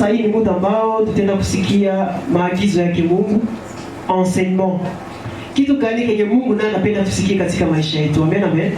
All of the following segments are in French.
Sasa hii ni muda ambao tutaenda kusikia maagizo yake Mungu, enseignement. Kitu gani kenye Mungu naye anapenda tusikie katika maisha yetu? Amen, amen.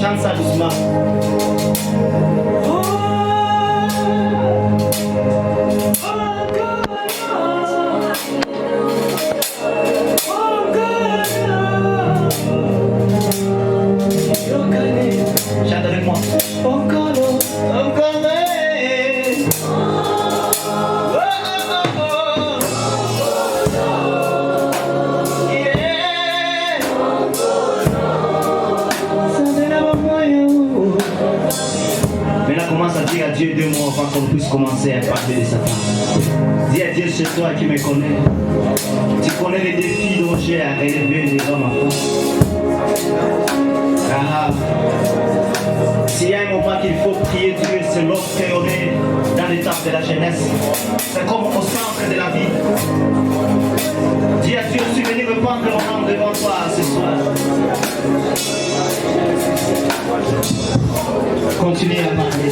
Chante ça doucement. dire à Dieu 2 mots avant qu'on puisse commencer à parler de sa femme. Dis à Dieu, c'est toi qui me connais. Tu connais les défis dont j'ai à relever devant ma femme. S'il y a un moment qu'il faut prier Dieu, c'est lorsqu'on est dans l'étape de la jeunesse. C'est comme au centre de la vie. Dis à Dieu, je suis venu me prendre mon âme devant toi ce soir. Continuez à parler.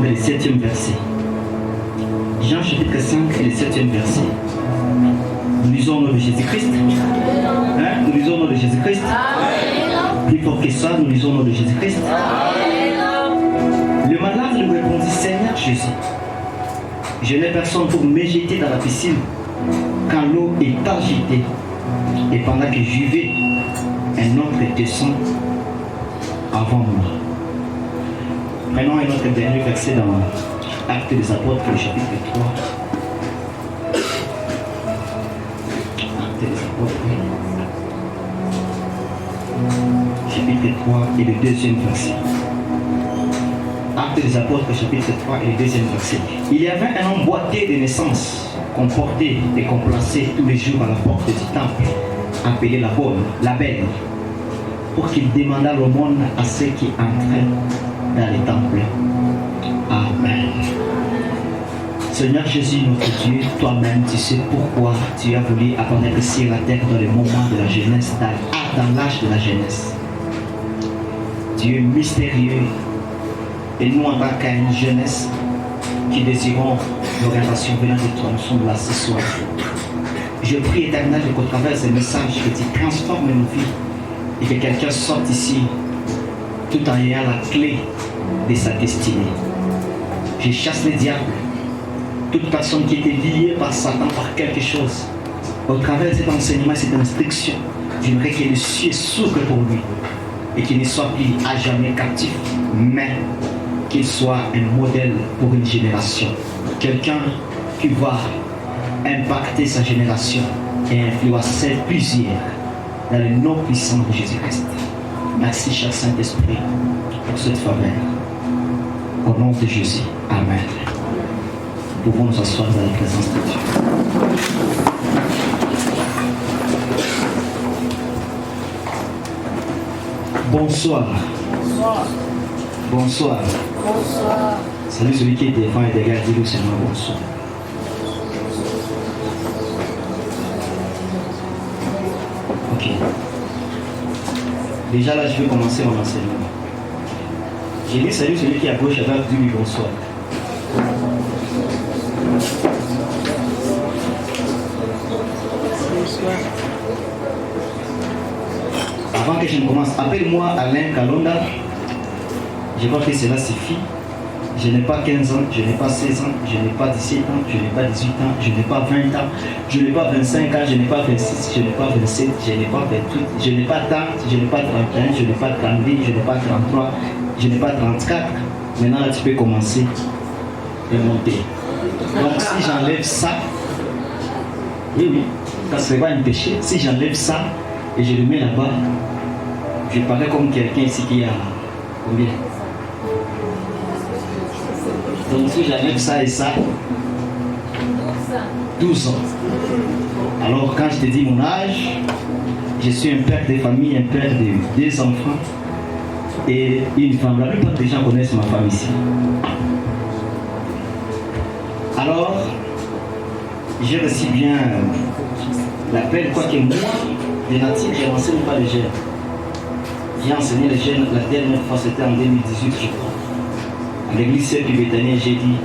Le 7e verset. Jean chapitre 5 et le 7e verset. Nous lisons au nom de Jésus-Christ. Hein? Nous lisons au nom de Jésus-Christ. Plus fort que ça, nous lisons au nom de Jésus-Christ. Le malade lui répondit, Seigneur Jésus, je n'ai personne pour me jeter dans la piscine quand l'eau est agitée. Et pendant que j'y vais, un autre descend avant moi. Prenons un autre dernier verset dans Actes des Apôtres, le chapitre 3. Actes des Apôtres, chapitre 3 et le 2e verset. Actes des Apôtres, chapitre 3 et le 2e verset. Il y avait un homme boiteux de naissance qu'on portait et qu'on plaçait tous les jours à la porte du temple, appelé la belle, pour qu'il demandât l'aumône à ceux qui entraient dans les temples. Amen. Seigneur Jésus, notre Dieu, toi-même, tu sais pourquoi tu as voulu apparaître ici à la terre dans le moment de la jeunesse, dans l'âge de la jeunesse. Tu es mystérieux. Et nous, en tant qu'une jeunesse qui désirons l'orientation venant de toi, nous sommes là ce soir. Je prie, Éternel, qu'au travers de ces messages, que tu transformes nos vies et que quelqu'un sorte ici tout en ayant la clé de sa destinée. Je chasse les diables, toute personne qui était liée par Satan, par quelque chose. Au travers de cet enseignement, cette instruction, j'aimerais que le ciel s'ouvre pour lui et qu'il ne soit plus à jamais captif, mais qu'il soit un modèle pour une génération. Quelqu'un qui va impacter sa génération et influencer plusieurs dans le nom puissant de Jésus-Christ. Merci, cher Saint-Esprit, pour cette faveur. Au nom de Jésus. Amen. Nous pouvons nous asseoir dans la présence de Dieu. Bonsoir. Bonsoir. Bonsoir. Bonsoir. Salut celui qui est devant et derrière, dis-lui seulement bonsoir. Ok. Déjà là, je vais commencer mon enseignement. J'ai dit salut celui qui est à gauche, alors dis-lui bonsoir. Avant que je ne commence, appelle-moi Alain Kalonda. Je vois que cela suffit. Je n'ai pas 15 ans, je n'ai pas 16 ans, je n'ai pas 17 ans, je n'ai pas 18 ans, je n'ai pas 20 ans, je n'ai pas 25 ans, je n'ai pas 26, je n'ai pas 27, je n'ai pas 28, je n'ai pas 30, je n'ai pas 31, je n'ai pas 32, je n'ai pas 33, je n'ai pas 34. Maintenant, là, tu peux commencer et monter. Donc, si j'enlève ça, oui, ça serait pas un péché. Si j'enlève ça et je le mets là-bas, je parais comme quelqu'un ici qui a combien? Donc si j'enlève ça et ça, 12 ans. Alors quand je te dis mon âge, je suis un père de famille, un père de 2 enfants et une femme. La plupart des gens connaissent ma femme ici. Alors, j'ai reçu bien l'appel, quoique moi, de nature, je n'enseigne pas les jeunes. J'ai enseigné les jeunes la dernière fois, c'était en 2018, je crois. À l'église Sœur du Béthanie, j'ai dit,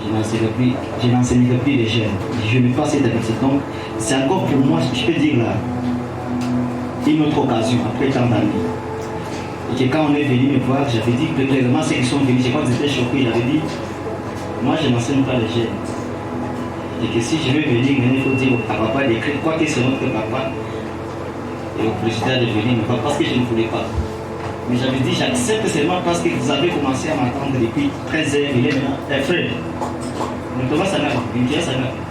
je n'enseignerai plus les jeunes. Je n'ai pas cette habitude. Donc, c'est encore pour moi, je peux dire là, une autre occasion, après tant d'années. Et que quand on est venu me voir, j'avais dit que clairement, ceux qui sont venus, je crois qu'ils étaient choqués, j'avais dit, moi je n'enseigne pas les jeunes. Et que si je veux venir, il faut dire à papa d'écrire, quoi que c'est notre papa, et au président de venir, mais pas parce que je ne voulais pas. Mais j'avais dit, j'accepte seulement parce que vous avez commencé à m'attendre depuis 13 heures, il est maintenant, frère, mais comment ça m'a fait, ça m'a fait.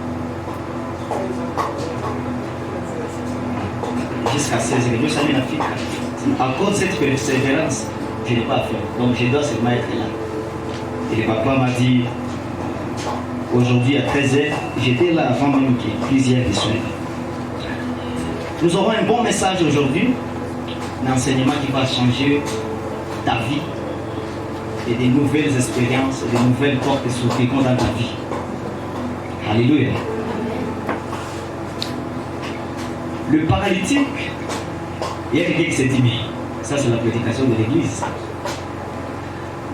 Jusqu'à 16 heures, je savais la fille. À cause de cette persévérance, je n'ai pas fait. Donc je dois seulement être là. Et le papa m'a dit, aujourd'hui à 13h, j'étais là avant même qu'il y ait plusieurs questions. Nous aurons un bon message aujourd'hui, un enseignement qui va changer ta vie et des nouvelles expériences, des nouvelles portes s'ouvriront dans ta vie. Alléluia. Le paralytique, il y a quelqu'un qui s'est dit, mais ça c'est la prédication de l'église.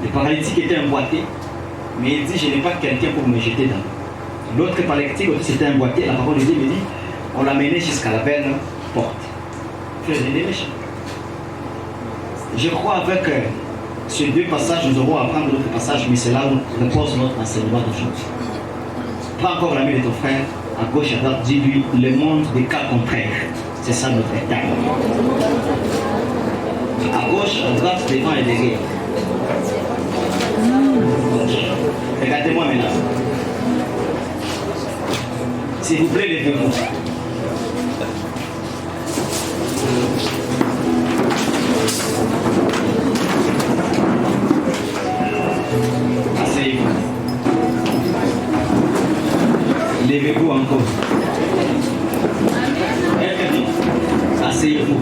Le paralytique était emboîté, mais il dit, je n'ai pas quelqu'un pour me jeter dans. L'autre paralytique aussi c'était emboîté, la parole de Dieu me dit, on l'a mené jusqu'à la belle porte. Je crois avec ces deux passages, nous aurons à apprendre d'autres passages, mais c'est là où repose notre enseignement d'aujourd'hui. Prends encore l'ami de ton frère, à gauche, à droite, dis-lui, le monde des cas contraires. C'est ça notre état. À gauche, à droite, devant et derrière. Regardez-moi maintenant. S'il vous plaît, levez-vous. Asseyez-vous. Levez-vous encore. Asseyez-vous.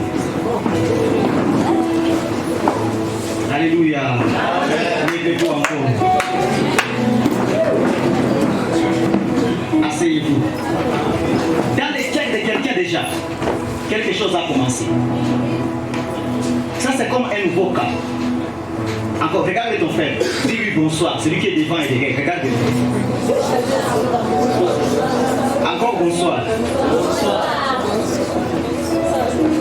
Alléluia. Levez-vous encore. Asseyez-vous. Dans l'échec de quelqu'un déjà, quelque chose a commencé. Ça c'est comme un nouveau cas. Encore, regarde ton frère. Dis-lui bonsoir. Celui qui est devant et derrière. Regarde. Encore bonsoir.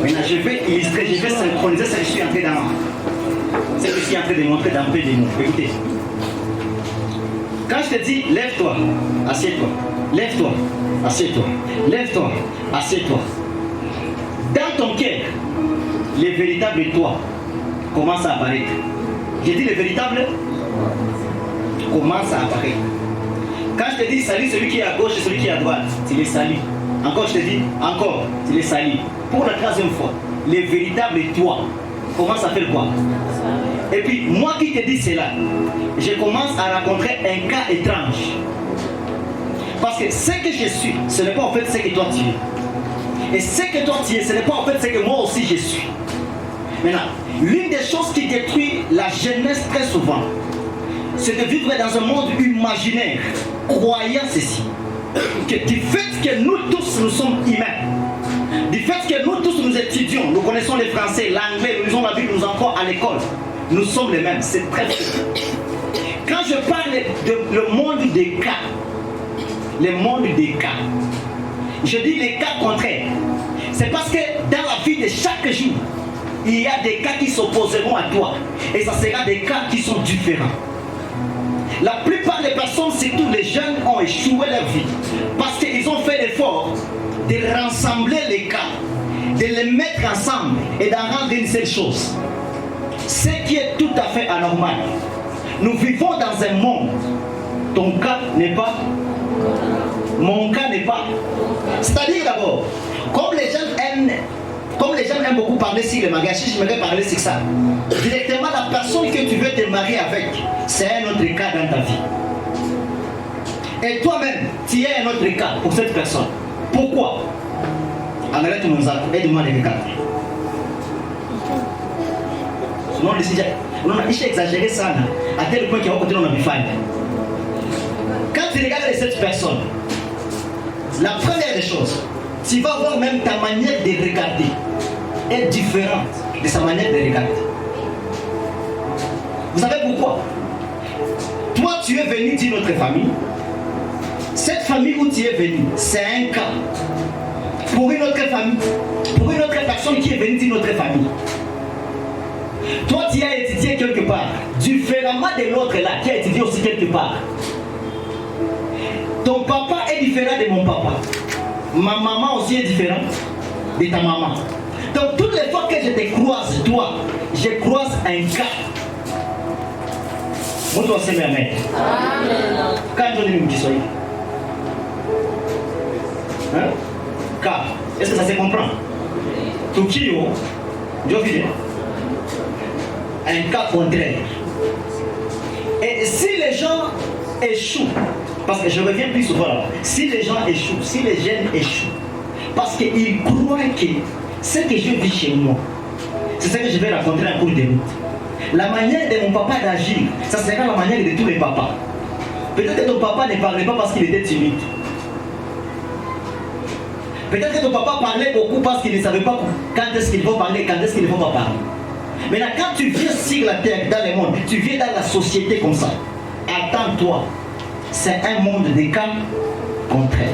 Maintenant, je vais illustrer, je vais synchroniser ce que je suis en train de, ce que je suis en train de montrer dans peu de mots. Écoutez. Quand je te dis, lève-toi, assieds-toi. Lève-toi, assieds-toi. Lève-toi, assieds-toi. Dans ton cœur, les véritables toi commencent à apparaître. J'ai dit le véritable commence à apparaître. Quand je te dis salut celui qui est à gauche et celui qui est à droite, tu les salues. Encore je te dis, encore, tu les salues. Pour la troisième fois, les véritables toi commencent à faire quoi? Et puis moi qui te dis cela, je commence à rencontrer un cas étrange. Parce que ce que je suis, ce n'est pas en fait ce que toi tu es. Et ce que toi tu es, ce n'est pas en fait ce que moi aussi je suis. Maintenant, l'une des choses qui détruit la jeunesse très souvent, c'est de vivre dans un monde imaginaire, croyant ceci, que du fait que nous tous nous sommes humains, du fait que nous tous nous étudions, nous connaissons le français, l'anglais, nous lisons la Bible, nous entrons à l'école, nous sommes les mêmes, c'est très faux. Quand je parle de le monde des cas, le monde des cas, je dis les cas contraires, c'est parce que dans la vie de chaque jour, il y a des cas qui s'opposeront à toi. Et ça sera des cas qui sont différents. La plupart des personnes, surtout les jeunes, ont échoué leur vie. Parce qu'ils ont fait l'effort de rassembler les cas, de les mettre ensemble et d'en rendre une seule chose. Ce qui est tout à fait anormal. Nous vivons dans un monde. Ton cas n'est pas. Mon cas n'est pas. C'est-à-dire d'abord, comme les gens aiment beaucoup parler sur le mariage, si je m'aimerais parler sur ça, directement la personne que tu veux te marier avec, c'est un autre cas dans ta vie. Et toi-même, tu es un autre cas pour cette personne. Pourquoi? Arrête mon sac, aide-moi à les regarder. Sinon, on a exagéré ça, à tel point qu'il y a beaucoup de gens qui ont quand tu regardes cette personne, la première des choses, tu vas voir même ta manière de regarder est différente de sa manière de regarder. Vous savez pourquoi? Toi, tu es venu d'une autre famille. Cette famille où tu es venu, c'est un cas. Pour une autre famille, pour une autre personne qui est venue d'une autre famille. Toi, tu as étudié quelque part, différemment de l'autre là, qui a étudié aussi quelque part. Ton papa est différent de mon papa. Ma maman aussi est différente de ta maman. Donc, toutes les fois que je te croise, toi, je croise un cas. Moi, toi, c'est Amen. Quand je dis que soyez. Hein? Cas. Est-ce que ça se comprend? Tout qui est je vis un cas contraire. Et si les gens échouent, parce que je reviens plus souvent là, si les gens échouent, si les jeunes échouent, parce qu'ils croient que ce que je vis chez moi, c'est ce que je vais rencontrer en cours de route. La manière de mon papa d'agir, ça sera la manière de tous les papas. Peut-être que ton papa ne parlait pas parce qu'il était timide. Peut-être que ton papa parlait beaucoup parce qu'il ne savait pas quand est-ce qu'il faut parler, quand est-ce qu'il ne faut pas parler. Maintenant, quand tu viens sur la terre, dans le monde, tu viens dans la société comme ça, attends-toi, c'est un monde de cas contraires.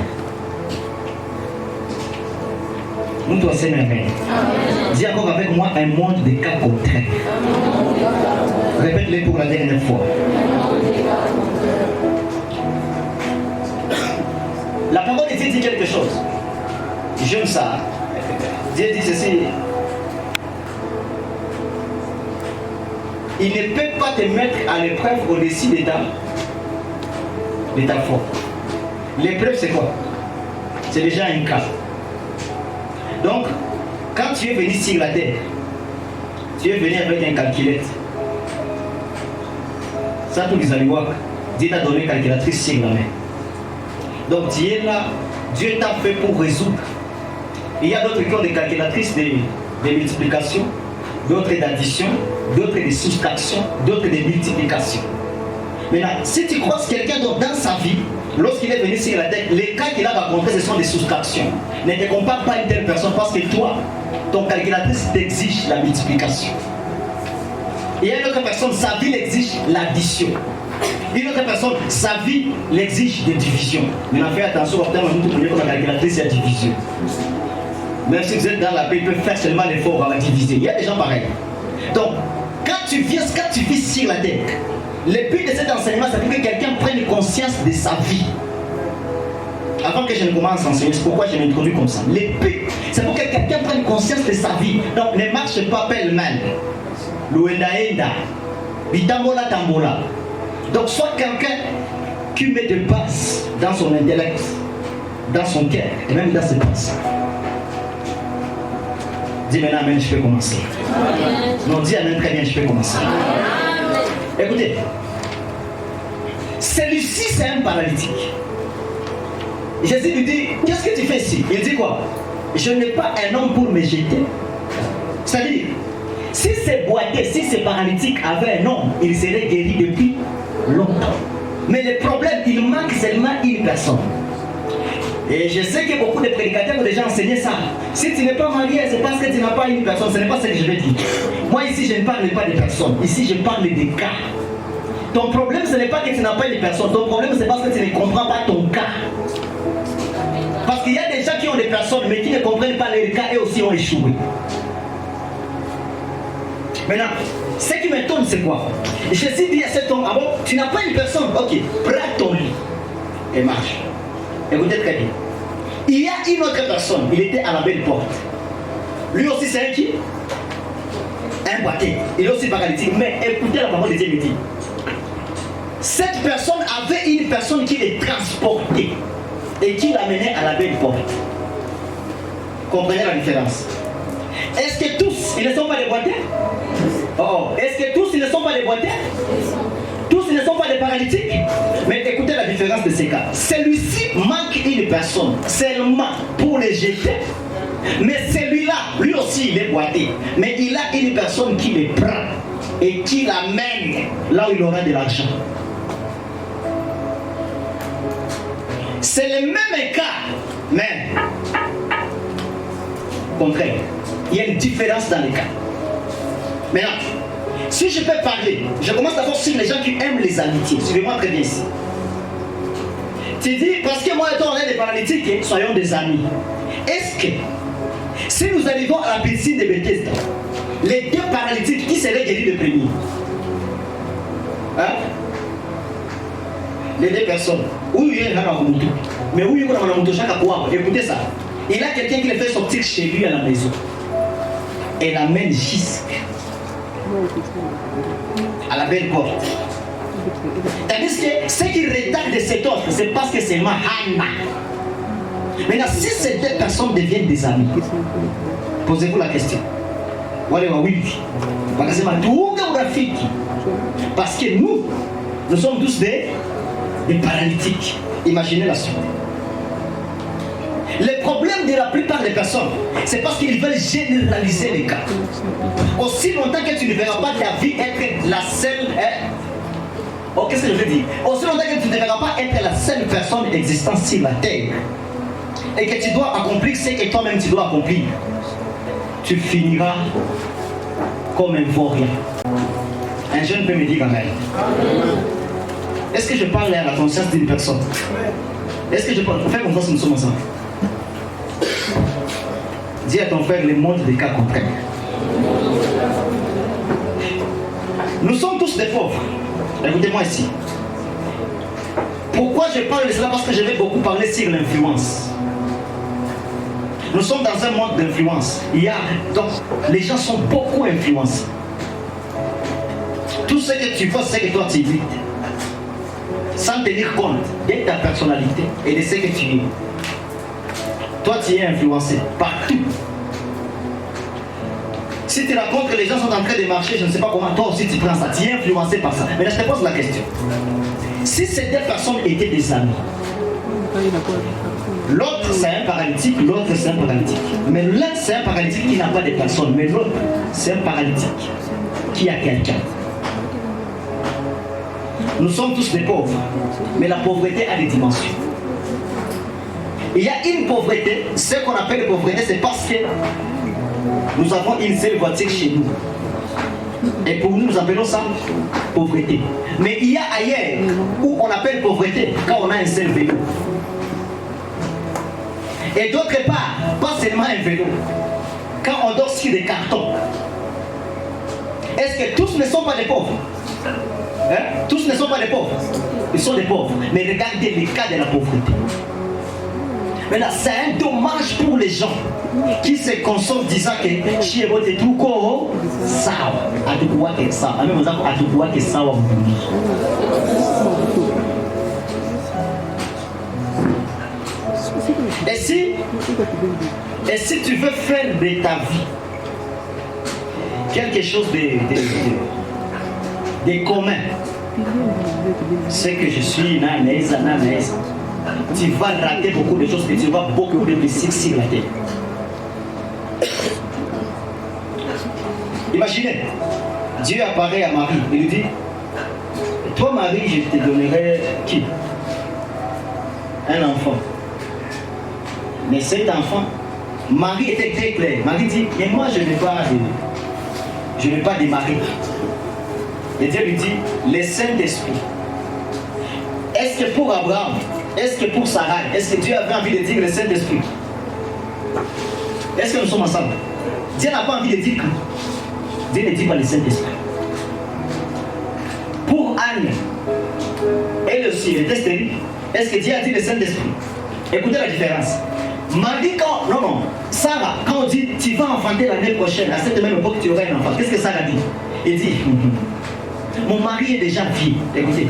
Nous doit s'aimer. Dis encore avec moi un monde de cas contraires. Répète-le pour la dernière fois. La parole de Dieu dit quelque chose. J'aime ça. Dieu dit ceci. Il ne peut pas te mettre à l'épreuve au-dessus de ta foi. L'épreuve, c'est quoi? C'est déjà un cas. Donc, quand tu es venu sur la terre, tu es venu avec un calculette. Ça, tous les alouaks, Dieu t'a donné une calculatrice sur la main. Donc, tu es là, Dieu t'a fait pour résoudre. Il y a d'autres qui ont des calculatrices de multiplication, d'autres d'addition, d'autres de soustraction, d'autres de multiplication. Maintenant, si tu croises quelqu'un dans sa vie, lorsqu'il est venu sur la terre, les cas qu'il a rencontrés, ce sont des soustractions. Ne te compare pas à une telle personne parce que toi, ton calculatrice t'exige la multiplication. Et une autre personne, sa vie l'exige l'addition. Une autre personne, sa vie l'exige des divisions. Maintenant, fais attention, au terme où la calculatrice, il y a division. Même si vous êtes dans la paix, ils peuvent faire seulement l'effort à la diviser. Il y a des gens pareils. Donc, quand tu vis sur la terre, le but de cet enseignement, c'est pour que quelqu'un prenne conscience de sa vie. Avant que je ne commence à enseigner, c'est pourquoi je m'introduis comme ça. Le but, c'est pour que quelqu'un prenne conscience de sa vie. Donc, ne marche pas pêle-mêle. Louenda, bitambola tambola. Donc, sois quelqu'un qui met de base dans son intellect, dans son cœur et même dans ses pensées. Dis maintenant, amen, je peux commencer. Amen. Non, dis amen, très bien, je peux commencer. Amen. Écoutez, celui-ci, c'est un paralytique. Jésus lui dit, qu'est-ce que tu fais ici? Il dit quoi? Je n'ai pas un homme pour me jeter. C'est-à-dire, si ces boiteux, si ces paralytiques avaient un homme, ils seraient guéris depuis longtemps. Mais le problème, il manque seulement une personne. Et je sais que beaucoup de prédicateurs ont déjà enseigné ça. Si tu n'es pas marié, c'est parce que tu n'as pas une personne. Ce n'est pas ce que je vais dire. Moi ici, je ne parle pas de personnes. Ici, je parle des cas. Ton problème, ce n'est pas que tu n'as pas une personne. Ton problème, c'est parce que tu ne comprends pas ton cas. Parce qu'il y a des gens qui ont des personnes, mais qui ne comprennent pas les cas et aussi ont échoué. Maintenant, ce qui m'étonne, c'est quoi? Jésus dit à cet homme, ah bon, tu n'as pas une personne, ok, prends ton lit et marche. Écoutez très bien. Il y a une autre personne, il était à la belle porte. Lui aussi, c'est un qui? Un boiteux. Il est aussi paralytique. Mais écoutez la parole de Dieu, il dit. Cette personne avait une personne qui les transportait et qui l'amenait à la belle porte. Comprenez la différence? Est-ce que tous, ils ne sont pas des boiteux? Oh, est-ce que tous, ils ne sont pas des boiteux? Tous, ils ne sont pas des paralytiques? Mais écoutez la différence de ces cas. Celui-ci manque une personne seulement pour les jeter. Mais celui-là, lui aussi, il est boiteux. Mais il a une personne qui le prend et qui l'amène là où il aura de l'argent. C'est le même cas, mais contraire. Il y a une différence dans les cas. Maintenant, si je peux parler, je commence d'abord sur les gens qui aiment les amitiés. Suivez-moi très bien ici. Tu dis, parce que moi et toi on est des paralytiques, soyons des amis. Est-ce que, si nous arrivons à la piscine de Bethesda, les deux paralytiques, qui seraient guéris le premier? Hein? Les deux personnes. Où il y a un mouton. Mais où il y a un mouton, chaque fois, écoutez ça. Il a quelqu'un qui le fait sortir chez lui à la maison. Et l'amène jusqu'à la belle porte. Tandis que ce qui retarde de cet offre, c'est parce que c'est Mahana. Maintenant, si ces deux personnes deviennent des amis, posez-vous la question. Parce que nous sommes tous des paralytiques. Imaginez la suite. Le problème de la plupart des personnes, c'est parce qu'ils veulent généraliser les cas. Aussi longtemps que tu ne verras pas ta vie être la seule... Oh, qu'est-ce que je veux dire? Aussi longtemps que tu ne verras pas être la seule personne existante sur la terre, et que tu dois accomplir ce que toi-même tu dois accomplir, tu finiras comme un vaurien. Un jeune peut me dire amen. Est-ce que je parle à la conscience d'une personne? Est-ce que je parle? Fais confiance que nous sommes ensemble. Dis à ton frère le monde des cas contraires. Nous sommes tous des pauvres. Écoutez-moi ici. Pourquoi je parle de cela? Parce que je vais beaucoup parler sur l'influence. Nous sommes dans un monde d'influence. Donc, les gens sont beaucoup influencés. Tout ce que tu vois, c'est que toi tu imites. Sans tenir compte de ta personnalité et de ce que tu es. Toi, tu es influencé partout. Si tu racontes que les gens sont en train de marcher, je ne sais pas comment, toi aussi tu prends ça. Tu es influencé par ça. Mais là, je te pose la question. Si ces deux personnes étaient des amis, l'autre c'est un paralytique, l'autre c'est un paralytique. Mais l'un c'est un paralytique qui n'a pas de personne, mais l'autre c'est un paralytique qui a quelqu'un. Nous sommes tous des pauvres, mais la pauvreté a des dimensions. Il y a une pauvreté, ce qu'on appelle pauvreté, c'est parce que nous avons une seule voiture chez nous. Et pour nous, nous appelons ça pauvreté. Mais il y a ailleurs où on appelle pauvreté quand on a un seul vélo. Et d'autre part, pas seulement un vélo. Quand on dort sur des cartons. Est-ce que tous ne sont pas des pauvres? Hein? Tous ne sont pas des pauvres. Ils sont des pauvres. Mais regardez les cas de la pauvreté. Maintenant, c'est un dommage pour les gens qui se consolent disant que Chiebo te truco sawa. Atukuwa ke sawa. Même aux enfants, atukuwa ke sawa. Et si tu veux faire de ta vie quelque chose de commun, c'est que je suis nanaise. Tu vas rater beaucoup de choses, mais tu vas beaucoup de blessures sur la terre. Imaginez, Dieu apparaît à Marie et lui dit, toi Marie, je te donnerai qui? Un enfant. Mais cet enfant, Marie était très claire. Marie dit, et moi je n'ai pas de mari. Et Dieu lui dit, le Saint-Esprit. Est-ce que pour Abraham, est-ce que pour Sarah, est-ce que Dieu avait envie de dire le Saint-Esprit? Est-ce que nous sommes ensemble? Dieu n'a pas envie de dire que Dieu ne dit pas le Saint-Esprit. Pour Anne, elle aussi, elle était stérile. Est-ce que Dieu a dit le Saint-Esprit? Écoutez la différence. Marie, non, Sarah, quand on dit tu vas enfanter l'année prochaine, à cette même époque tu auras un enfant, qu'est-ce que Sarah dit? Elle dit, mon mari est déjà vieux. Écoutez,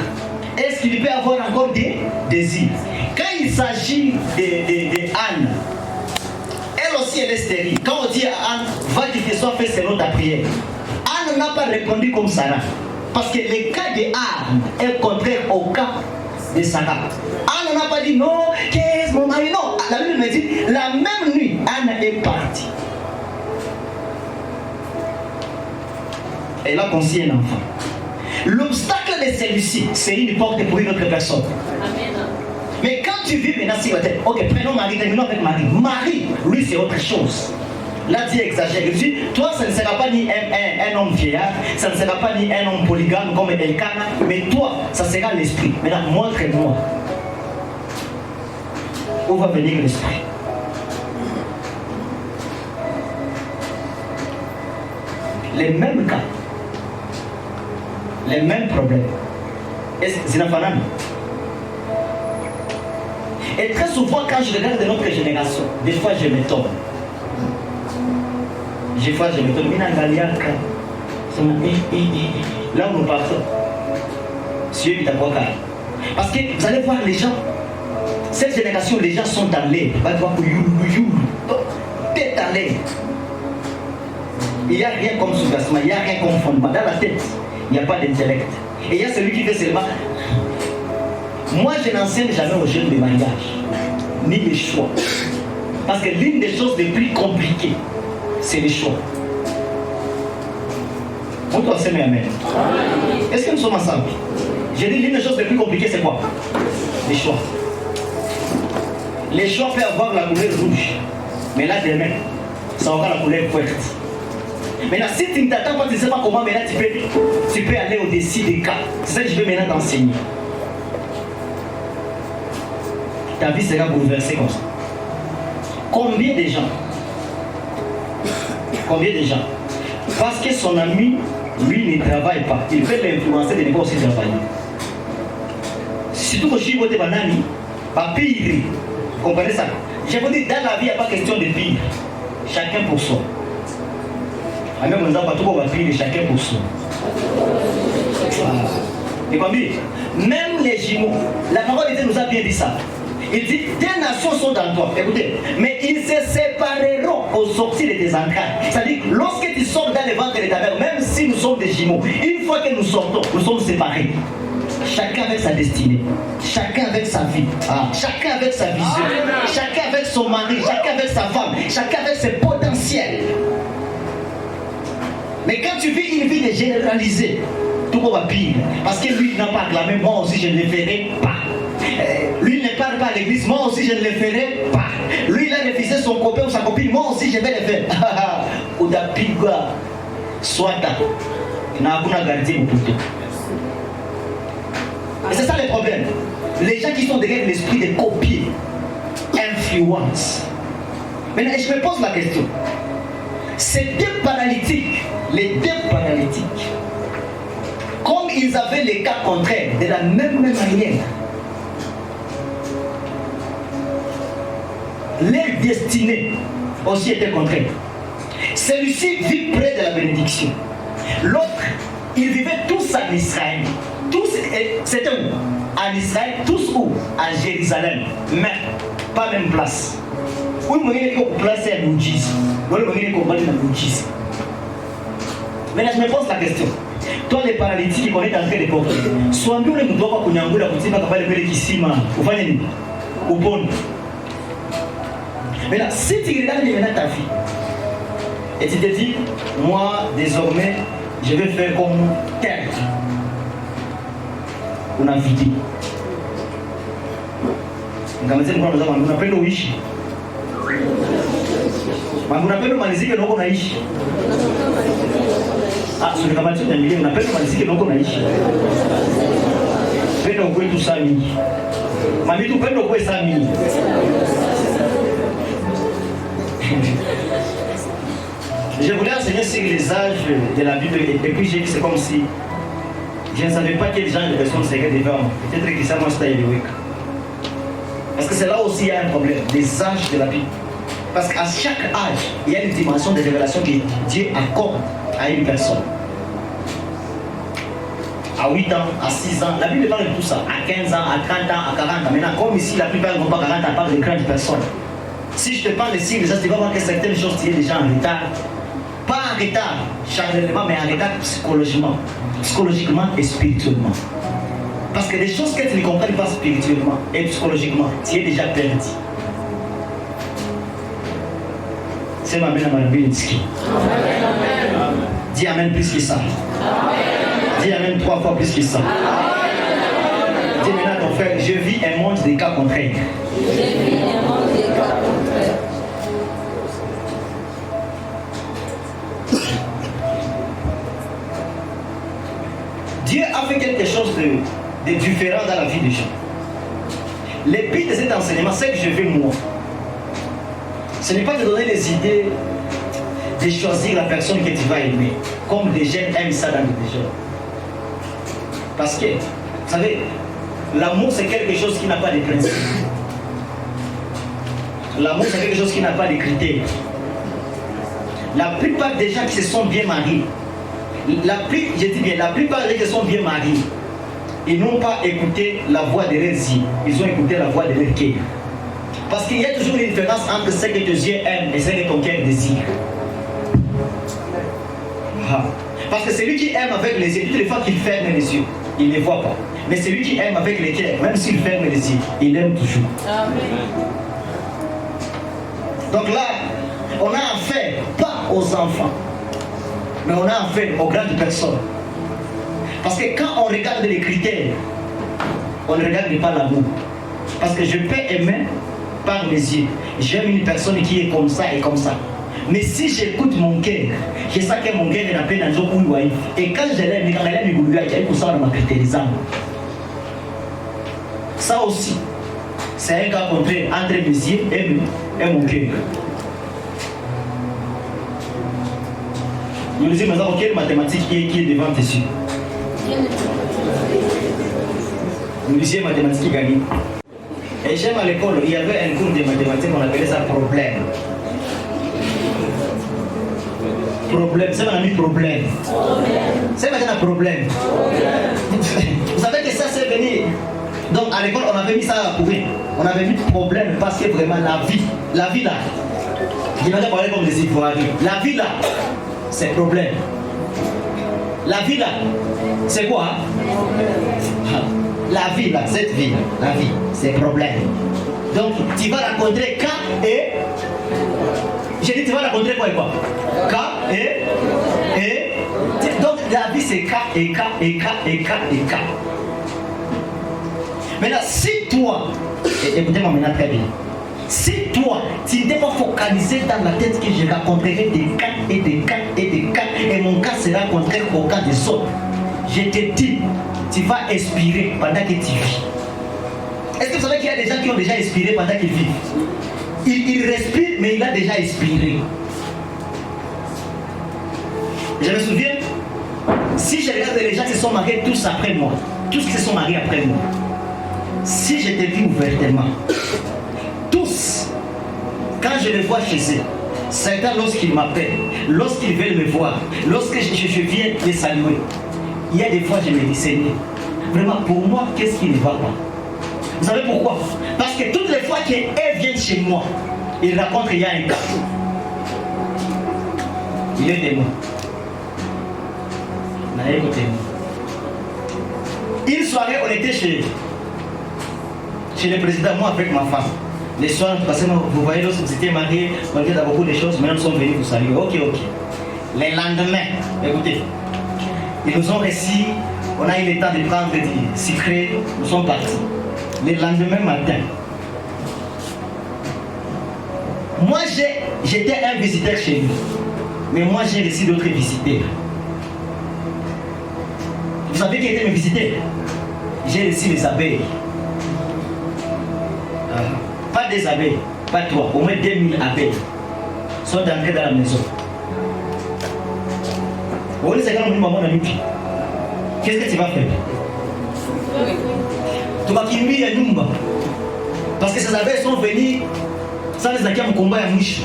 est-ce qu'il peut avoir encore des désirs? Quand il s'agit de Anne, elle aussi elle est stérile. Quand on dit à Anne, va qu'il te soit fait selon ta prière, Anne n'a pas répondu comme Sarah. Parce que le cas de Anne est contraire au cas de Sarah. Anne n'a pas dit non, qu'est-ce mon mari? Non, la Bible me dit, la même nuit, Anne est partie. Elle a conçu un enfant. L'obstacle de celui-ci, c'est une porte pour une autre personne. Amen. Mais quand tu vis maintenant sur la terre, ok, prenons Marie, terminons avec Marie. Marie, lui, c'est autre chose. Là, Dieu exagère. Il dit, toi, ça ne sera pas ni un homme vieillard, ça ne sera pas ni un homme polygame comme Elkana, mais toi, ça sera l'esprit. Maintenant, montre-moi. Où va venir l'esprit? Les mêmes cas, les mêmes problèmes. C'est la famille. Et très souvent, quand je regarde de notre génération, des fois je m'étonne. Des fois je m'étonne. Là où nous partons, parce que vous allez voir les gens, cette génération, les gens sont dans l'air. Tête à l'air. Il n'y a rien comme sous-bassement, il n'y a rien comme fondement. Dans la tête, il n'y a pas d'intellect. Et il y a celui qui fait seulement. Moi, je n'enseigne jamais aux jeunes de mariage, ni les choix. Parce que l'une des choses les plus compliquées, c'est les choix. On doit s'aimer, amen. Est-ce que nous sommes ensemble? J'ai dit l'une des choses les plus compliquées, c'est quoi? Les choix. Les choix peuvent avoir la couleur rouge, mais là, demain, ça aura la couleur verte. Maintenant, si tu ne t'attends pas, tu ne sais pas comment, maintenant tu peux aller au-dessus des cas. C'est ça que je vais maintenant t'enseigner. Ta vie sera bouleversée comme ça. Combien de gens, parce que son ami, lui, ne travaille pas, il peut l'influencer de ne pas aussi travailler. Surtout que je suis voté par Nani, pas pire. Vous comprenez ça? Je vous dis, dans la vie, il n'y a pas question de pire. Chacun pour soi. Même on pas tout va pire, chacun pour soi. Et combien? Même les jumeaux, la parole de Dieu nous a bien dit ça. Il dit, tes nations sont dans toi. Écoutez, mais ils se sépareront au sortir de tes entrailles. C'est-à-dire, lorsque tu sors dans le ventre de ta mère, même si nous sommes des jumeaux, une fois que nous sortons, nous sommes séparés. Chacun avec sa destinée, chacun avec sa vie, chacun avec sa vision, chacun avec son mari, chacun avec sa femme, chacun avec ses potentiels. Mais quand tu vis une vie de généraliser, tout va pire. Parce que lui n'a pas acclamé, moi aussi je ne le ferai pas. Lui ne parle pas à l'église, moi aussi je ne le ferai pas. Lui il a refusé son copain ou sa copine, moi aussi je vais le faire. Ou d'apigua, soit tu n'as pas gardé au couteau. Et c'est ça le problème. Les gens qui sont derrière l'esprit de copier, influence. Maintenant, je me pose la question. Ces deux paralytiques, les deux paralytiques, comme ils avaient les cas contraires, de la même manière, leur destinée aussi était contraire. Celui-ci vit près de la bénédiction. L'autre, ils vivaient tous en Israël. Tous, c'était où? En Israël, tous où? À Jérusalem. Mais pas même place. Où ils ont placé à Moudjis. Maintenant, je me pose la question. Toi, les paralytiques qui connaissent en train de porter, soit nous, nous devons pas nous la coutume capable de faire qui sima. Vous voyez, ou bon. Maintenant, si tu regardes maintenant ta vie, et tu te dis, moi, désormais, je vais faire comme tel. On a vidé. On a appelé le wish. On appelle le maniziki que nous naishi. Sur le camarade de Mili, on appelle le maniziki que nous naishi. Pendo kwetu sami. Mami tu pendo kwetu sami. Je voulais enseigner sur les âges de la Bible et puis j'ai dit c'est comme si je ne savais pas quel genre de personnes seraient devant moi. Peut-être que ça moi c'était élevé. Parce que c'est là aussi il y a un problème, les âges de la Bible. Parce qu'à chaque âge, il y a une dimension de révélation que Dieu accorde à une personne. À 8 ans, à 6 ans, la Bible parle de tout ça. À 15 ans, à 30 ans, à 40 ans. Maintenant, comme ici, la plupart n'ont pas 40 ans, parle de grandes personnes. Si je te parle de signes, tu vas voir que certaines choses, tu es déjà en retard. Pas en retard charnellement, mais en retard psychologiquement et spirituellement. Parce que des choses que tu ne comprends pas spirituellement et psychologiquement, tu es déjà perdu. C'est ma mère Marabinski. Dis Amen plus que ça. Dis Amen 3 fois plus que ça. Dis maintenant ton frère, je vis un monde des cas contraires. Je vis un monde des cas contraires. Dieu a fait quelque chose de différent dans la vie des gens. Le but de cet enseignement, c'est que je veux moi. Ce n'est pas de donner les idées, de choisir la personne que tu vas aimer, comme les jeunes aiment ça dans les gens. Parce que, vous savez, l'amour c'est quelque chose qui n'a pas de principe. L'amour c'est quelque chose qui n'a pas de critères. La plupart des gens qui se sont bien mariés, je dis bien, la plupart des gens qui se sont bien mariés, ils n'ont pas écouté la voix de leurs yeux, ils ont écouté la voix de leur cœur. Parce qu'il y a toujours une différence entre ce que tes yeux aiment et ce que ton cœur désire. Parce que celui qui aime avec les yeux, toutes les fois qu'il ferme les yeux, il ne voit pas. Mais celui qui aime avec les cœurs, même s'il ferme les yeux, il aime toujours. Amen. Donc là, on a affaire pas aux enfants, mais on a affaire aux grandes personnes. Parce que quand on regarde les critères, on ne regarde pas l'amour. Parce que je peux aimer par mes yeux. J'aime une personne qui est comme ça et comme ça. Mais si j'écoute mon cœur, je sais que mon cœur est appelé dans le jour où il. Et quand je l'aime, quand je l'aime, il y a ça dans ma critérisanme. Ça aussi, c'est un cas contraire entre mes yeux et mon cœur. Je me dis maintenant, quelle mathématique qui est devant tes yeux? Nous disions mathématiques gagnent. Et j'aime à l'école, il y avait un cours de mathématiques, on appelait ça problème. Problème, c'est mon ami problème. C'est maintenant un problème. Vous savez que ça c'est venu. Donc à l'école on avait mis ça à prouver. On avait mis problème parce que vraiment la vie là, je vais parler comme des Ivoiriens. La vie là, c'est problème. La vie là, c'est quoi? La vie là, cette vie, la vie, c'est problème. Donc tu vas rencontrer K et... J'ai dit tu vas rencontrer quoi et quoi? K et... Donc la vie c'est K et K et K et K et K. Maintenant si toi, écoutez-moi maintenant très bien, si toi, tu n'es pas focalisé dans la tête que je rencontrerai des cas et des cas et des cas, et mon cas sera contraire au cas des autres, je te dis, tu vas expirer pendant que tu vis. Est-ce que vous savez qu'il y a des gens qui ont déjà expiré pendant qu'ils vivent? Il respire, mais il a déjà expiré. Je me souviens, si je regarde les gens qui se sont mariés tous après moi, tous qui se sont mariés après moi, si je te dis ouvertement, tous, quand je les vois chez eux, certains lorsqu'ils m'appellent, lorsqu'ils veulent me voir, lorsque je viens les saluer, il y a des fois je me dis Seigneur, vraiment pour moi qu'est-ce qui ne va pas? Vous savez pourquoi? Parce que toutes les fois qu'elles viennent chez moi, ils racontent qu'il y a un cas. Il est témoin. Une soirée on était chez le président, moi avec ma femme. Les soirs, parce que vous voyez, lorsque vous étiez mariés, on était dans beaucoup de choses, maintenant nous sommes venus vous saluer. Ok. Les lendemains, écoutez, ils nous ont reçus, on a eu le temps de prendre du sucré, nous sommes partis. Le lendemain matin, moi j'étais un visiteur chez lui, mais moi j'ai reçu d'autres visiteurs. Vous savez qui étaient mes visiteurs? J'ai reçu les abeilles. Pas des abeilles, pas toi, au moins 2000 abeilles sont entrées dans la maison. Vous voyez, c'est quand on maman ami. Qu'est-ce que tu vas faire? Tu vas quitter un numba. Parce que ces abeilles sont venues sans les acquérir au combat à mouche.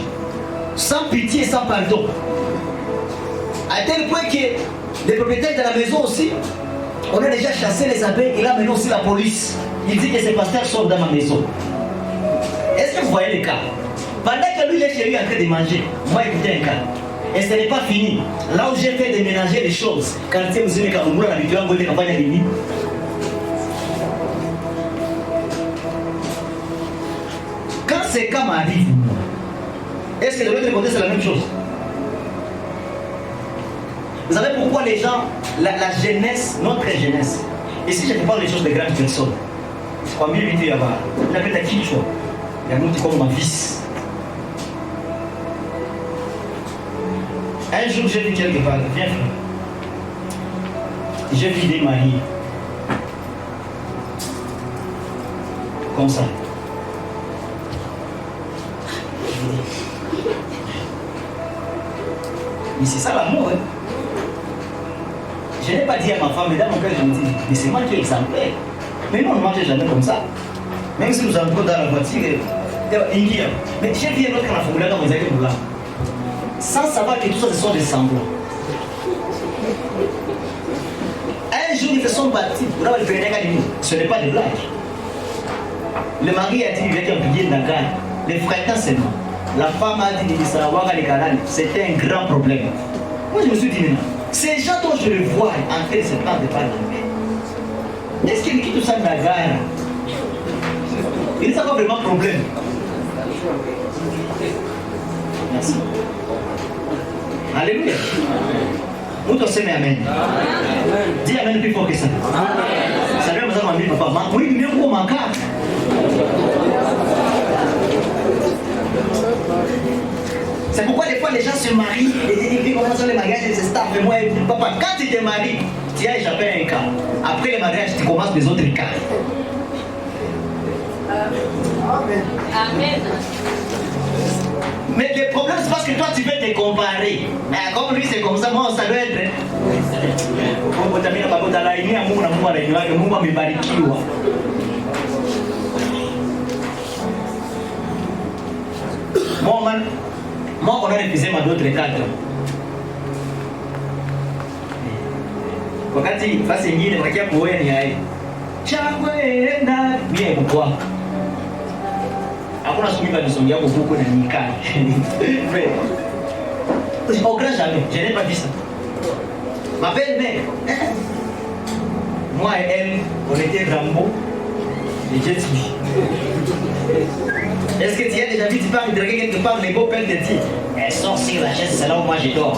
Sans pitié et sans pardon. À tel point que les propriétaires de la maison aussi, on a déjà chassé les abeilles et là maintenant aussi la police. Il dit que ces pasteurs sortent dans ma maison. Est-ce que vous voyez le cas? Pendant que lui il est chez lui en train de manger, moi écoutez un cas. Et ce n'est pas fini. Là où j'ai fait déménager les choses, quand vous avez l'habitude à la campagne de l'île. Quand ces cas m'arrivent, est-ce que de l'autre côté c'est la même chose? Vous savez pourquoi les gens, la jeunesse, notre jeunesse, et si je te parle des choses de grandes personnes, sikwambie vitu ya baba, inapenda kichwa ya mtu kama mavisi. Un jour, j'ai vu quelque part, viens frère, j'ai vu des maris comme ça. Mais c'est ça l'amour, hein. Je n'ai pas dit à ma femme, mais dans mon cœur, je me dis, mais c'est moi qui est exemplaire. Mais non, on ne mange jamais comme ça. Même si nous entrons dans la voiture, mais j'ai vu un autre qui a formulé dans mes amis là. Sans savoir que tout ça, ce sont des semblants. Un jour, ils se sont battus. Ce n'est pas des blagues. Le mari a dit, il était un billet de la gare. Les fréquents seulement. La femme a dit, c'était un grand problème. Moi, je me suis dit, maintenant, ces gens dont je le vois en train de se prendre de pas de est-ce qu'il quitte tout ça de la gare? Il n'est pas vraiment problème. Merci. Alléluia. Nous t'en sommes amen. Dis amen plus fort que ça. Ça vient besoin de papa. Oui, mieux pour ma carte. C'est pourquoi des fois les gens se marient et puis commencent les mariages et se staffent. Mais moi, papa, quand tu te maries, tu as échappé à un cas. Après le mariage, tu commences les autres cas. Amen. Mais le problème, c'est parce que toi, tu veux te comparer. Comme lui, c'est comme ça, moi, ça doit être. Moi, on a refusé ma d'autres cadres. Wakati fasi ingine wakia kuweni hai. Changwenda mie kukwa. Hakuna sumi ba nisongia kwa buku na nikani. Au grand jamais, je n'ai pas vu ça. Ma belle-mère, moi et elle, on était Rambo et Jet Li. Est-ce que tu as déjà vu, tu parles de quelqu'un quelque part, les beaux pères te disent, elle sort sur la chaise, c'est là où moi je dors.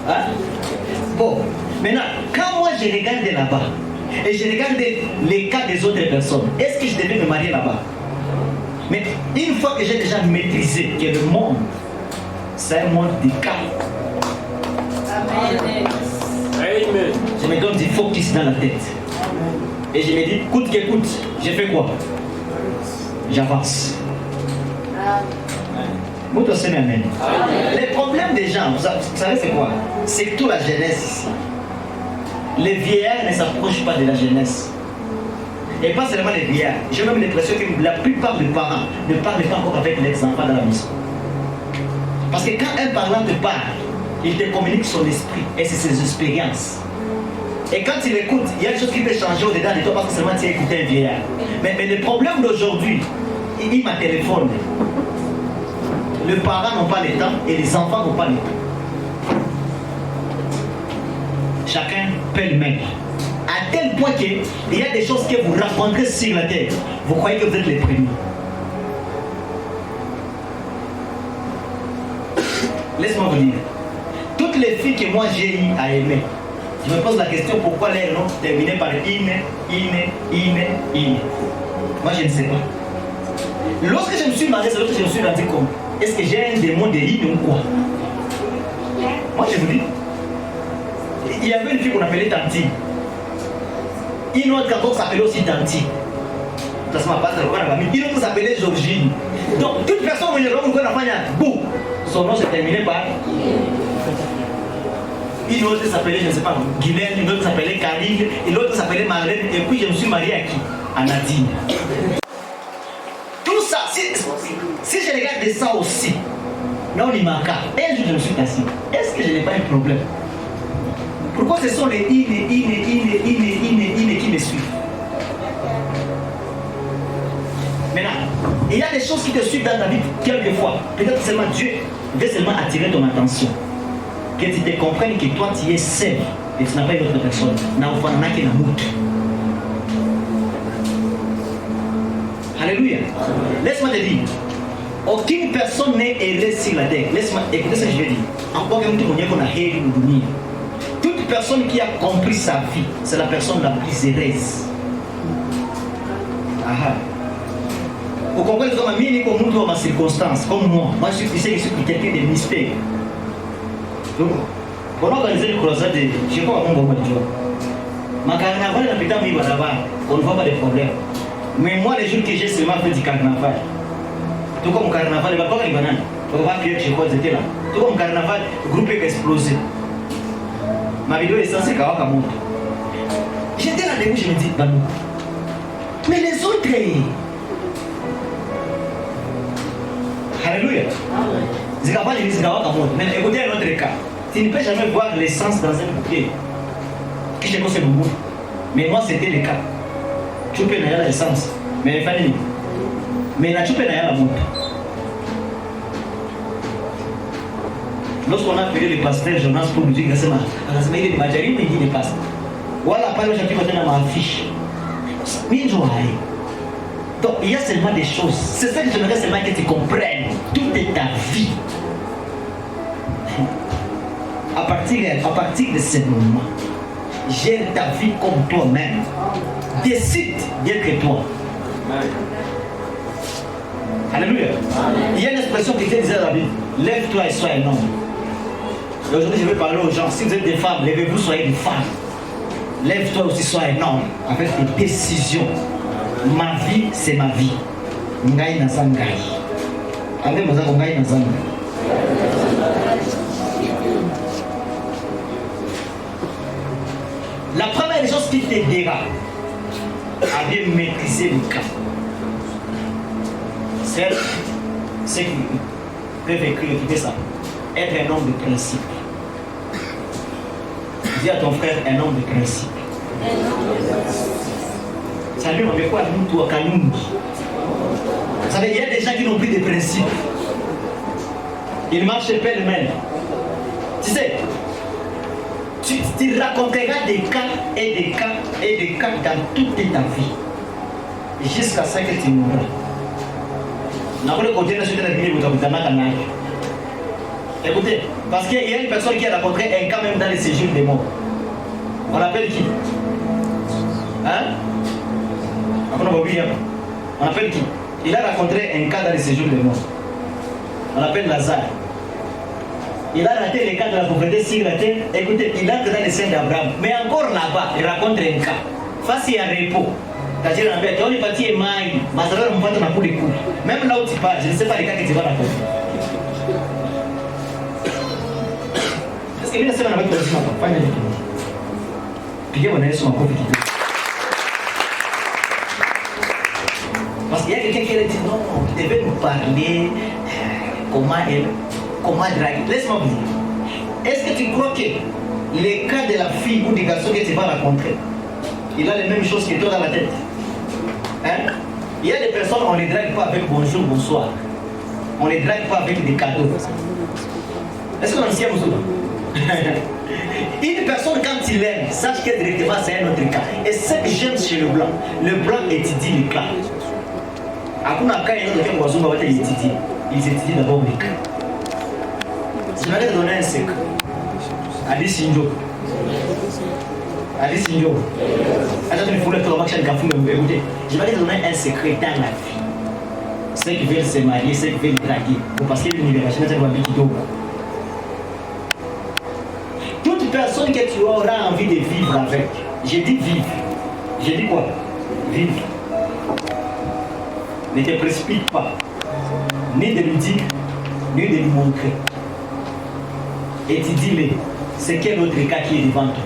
Hein? Bon, maintenant, quand moi je regarde là-bas, et je regarde les cas des autres personnes, est-ce que je devais me marier là-bas? Mais une fois que j'ai déjà maîtrisé que le monde, c'est un monde de cas. Amen. Amen. Je me donne du focus dans la tête. Et je me dis, coûte que coûte, je fais quoi? J'avance. Moto amen. Les problèmes des gens, vous savez c'est quoi? C'est toute la jeunesse ici. Les vieillards ne s'approchent pas de la jeunesse. Et pas seulement les vieillards. J'ai même l'impression que la plupart des parents ne parlent pas encore avec les enfants dans la maison. Parce que quand un parent te parle, il te communique son esprit et c'est ses expériences. Et quand il écoute, il y a des choses qui peuvent changer au-dedans de toi parce que seulement tu as écouté un vieillard. Mais le problème d'aujourd'hui, il m'a téléphoné. Les parents n'ont pas le temps et les enfants n'ont pas le temps. Chacun peut le mettre. À tel point qu'il y a des choses que vous rencontrez sur la terre. Vous croyez que vous êtes les premiers. Laisse-moi vous dire. Toutes les filles que moi j'ai eu à aimer, je me pose la question pourquoi les noms terminés par ine. Moi je ne sais pas. Lorsque je me suis marié, c'est lorsque je me suis rendu compte. Est-ce que j'ai un démon de ine ou quoi? Moi je vous dis. Il y avait une fille qu'on appelait Tanti. Une autre qui s'appelait aussi Tanti. Une autre s'appelait Georgine. Donc toute personne où il y a son nom s'est terminé par. Une autre s'appelait, je ne sais pas, Guylaine, une autre s'appelait Karine, et l'autre s'appelait Marlène, et puis je me suis marié à qui? À Nadine. Tout ça, si je regarde ça aussi, là on y manque. Un jour je me suis assis. Est-ce que je n'ai pas un problème? Pourquoi ce sont les ine qui me suivent? Maintenant, il y a des choses qui te suivent dans ta vie quelquefois. Peut-être seulement Dieu veut seulement attirer ton attention. Que tu te comprennes que toi tu es seul et tu n'as pas une autre personne. Alléluia. Laisse-moi te dire, aucune personne n'est heureuse sur la terre. Laisse-moi écouter ce que je vais dire. Encore que nous qu'on a toute personne qui a compris sa vie, c'est la personne la plus heureuse. Vous comprenez comme moi, ni comme nous dans ma circonstance, comme moi. Moi, je suis quelqu'un de mystère. Donc, pour organiser le croisade, je ne sais pas comment on va dire. Ma carnaval, on ne voit pas de problème. Mais moi, les jours que j'ai seulement fait du carnaval, tout comme carnaval, il va pas y avoir on va crier que j'étais là. Tout comme carnaval, le groupe est explosé. Ma vidéo est censée Kawaka Moto. J'étais là debout, je me dis, Banou. Mais les autres. Alléluia. C'est capable de dire Kawaka Moto. Mais écoutez un autre cas. Tu ne peux jamais voir l'essence dans un bouquet. Qui je connais beaucoup. Mais moi, c'était le cas. Tu peux n'avoir l'essence. Mais il fallait. Mais là, tu peux n'avoir la moto. Lorsqu'on a appelé le pasteur Jonas pour nous dire que c'est il est de Majarim, il dit le pasteur. Voilà, pas le gentil côté dans ma affiche. Donc, il y a seulement des choses. C'est ça que j'aimerais seulement que tu comprennes. Tout est ta vie. À partir de ce moment, gère ta vie comme toi-même. Décide d'être toi. Alléluia. Il y a une expression qui disait dans la Bible. Lève-toi et sois un homme. Et aujourd'hui, je vais parler aux gens. Si vous êtes des femmes, levez-vous, soyez des femmes. Lève-toi aussi, sois un homme. Avec des décisions. Ma vie, c'est ma vie. Ngai na sangai. Allez, vous avez ngai na sangai. La première chose qui t'aidera à bien maîtriser le cas, c'est ce qui peuvent écrire ça. Être un homme de principe. Dis à ton frère un homme de principe. Ça veut dire quoi nous toi Kalumbi. Vous savez, il y a des gens qui n'ont plus de principe. Ils marchent pêle-mêle. Tu sais, tu raconteras des cas et des cas et des cas dans toute ta vie. Jusqu'à ce que tu mourras. Écoutez, parce qu'il y a une personne qui a rencontré un cas même dans les séjours des morts. On l'appelle qui? Hein? On appelle qui? Il a rencontré un cas dans les séjours des morts. On l'appelle Lazare. Il a raté les cas de la pauvreté sur la terre. Écoutez, il entre dans les scènes d'Abraham. Mais encore là-bas, il raconte un cas. Face à repos. C'est-à-dire, on est parti et maï. Mais ça va me faire un coup de coups. Même là où tu parles, je ne sais pas les cas que tu vas raconter. Est-ce que vous savez avec le chemin pour faire une puis on est sur ma propre idée. Parce qu'il y a quelqu'un qui a dit non, tu devais nous parler comment draguer. Laisse-moi vous dire. Est-ce que tu crois que les cas de la fille ou du garçon que tu vas rencontrer, il a les mêmes choses que toi dans la tête? Hein? Il y a des personnes, on ne les drague pas avec bonjour, bonsoir. On ne les drague pas avec des cadeaux. Est-ce qu'on en sait une personne, quand il aime, sache que directement c'est un autre cas. Et ce que j'aime chez le blanc étudie les cas. Ils étudient d'abord les cas. Je vais te donner un secret. Adi Sinjo. Attends, il faut le faire. Je vais te donner un secret dans la vie. Ceux qui veulent se marier, ceux qui veulent draguer. Parce que l'université va bien qui doit. Toute personne que tu auras envie de vivre avec, je dis vivre. Je dis quoi? Vivre. Ne te précipite pas, ni de lui dire, ni de lui montrer. Étudie-les. C'est quel autre cas qui est devant toi?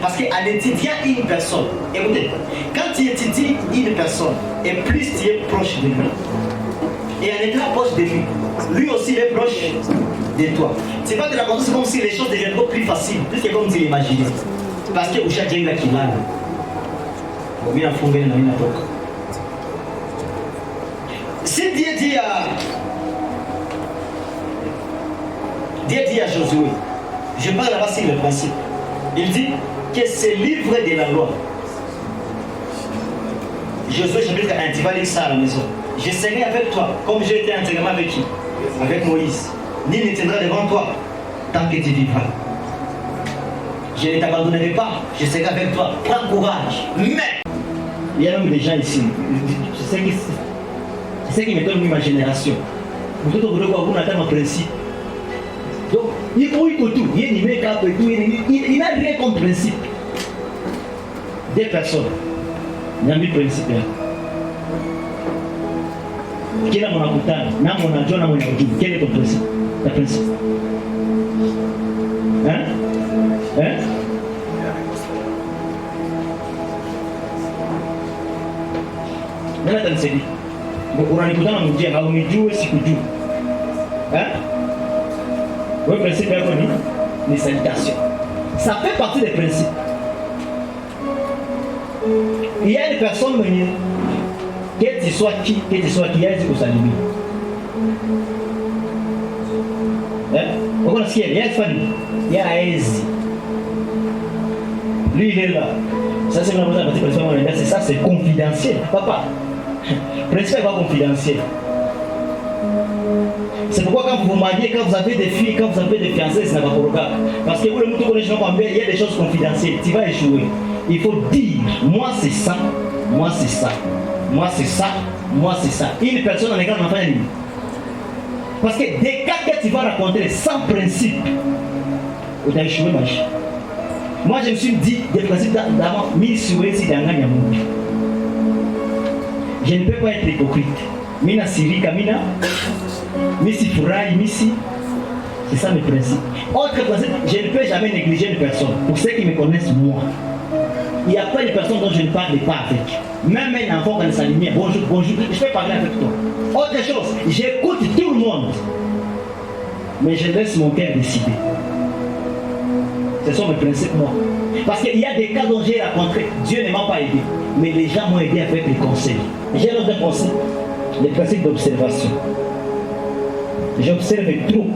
Parce qu'en étudiant une personne, écoutez, quand tu étudies une personne, et plus tu es proche de lui, et en étant proche de lui aussi est proche de toi. C'est pas de la c'est comme si les choses deviennent beaucoup plus faciles, plus que comme tu l'imaginais. Parce que Usha Djenga qui l'a. Si Dieu dit à Josué, je parle là-bas sur le principe, il dit que ce livre de la loi, Josué chapitre 1, tu vas lire ça à la maison. Je serai avec toi, comme j'ai été entièrement avec qui? Avec Moïse. Nul ne tiendra devant toi tant que tu vivras. je ne t'abandonnerai pas, je serai avec toi, prends courage. Mais, il y a même des gens ici, c'est ce qui me donne ma génération. Vous avez un principe. Donc, il faut tout, il n'a rien comme principe. Des personnes, il y a un principe. Quel est mon avantage? Quel est ton principe? Le principe. Hein? Nani atanisaidia? Unanikutana mjia haunijui sikujui. Le principe yako ni salutation. Ça fait partie des principes. Il y a des personnes que tu sois qui, il y a des saluer. On ce qu'il y a, il y a une famille, il y a Aezi. Lui il est là. Ça c'est une c'est ça, c'est confidentiel. Papa, le principe n'est pas confidentiel. C'est pourquoi quand vous vous mariez, quand vous avez des filles, quand vous avez des fiancés, ce n'est pas pour le cas. Parce que vous le mouton connaissez combien, il y a des choses confidentielles. Tu vas échouer. Il faut dire, moi c'est ça, moi c'est ça, moi c'est ça, moi c'est ça. Une personne en égard n'entend rien. Parce que des cas que tu vas raconter sans principe, tu as échoué ma chère. Moi je me suis dit, des principes d'avant, je ne peux pas être hypocrite. Mina sirika, mina misi furahi, misi. C'est ça mes principes. Autre principe, je ne peux jamais négliger une personne. Pour ceux qui me connaissent, moi. Il n'y a pas de personne dont je ne parle pas avec. Même un enfant qui s'allume, bonjour, bonjour, je peux parler avec toi. Autre chose, j'écoute tout le monde. Mais je laisse mon cœur décider. Ce sont mes principes, moi. Parce qu'il y a des cas dont j'ai rencontré, Dieu ne m'a pas aidé. Mais les gens m'ont aidé avec les conseils. J'ai un autre conseil, les principes d'observation. J'observe trop.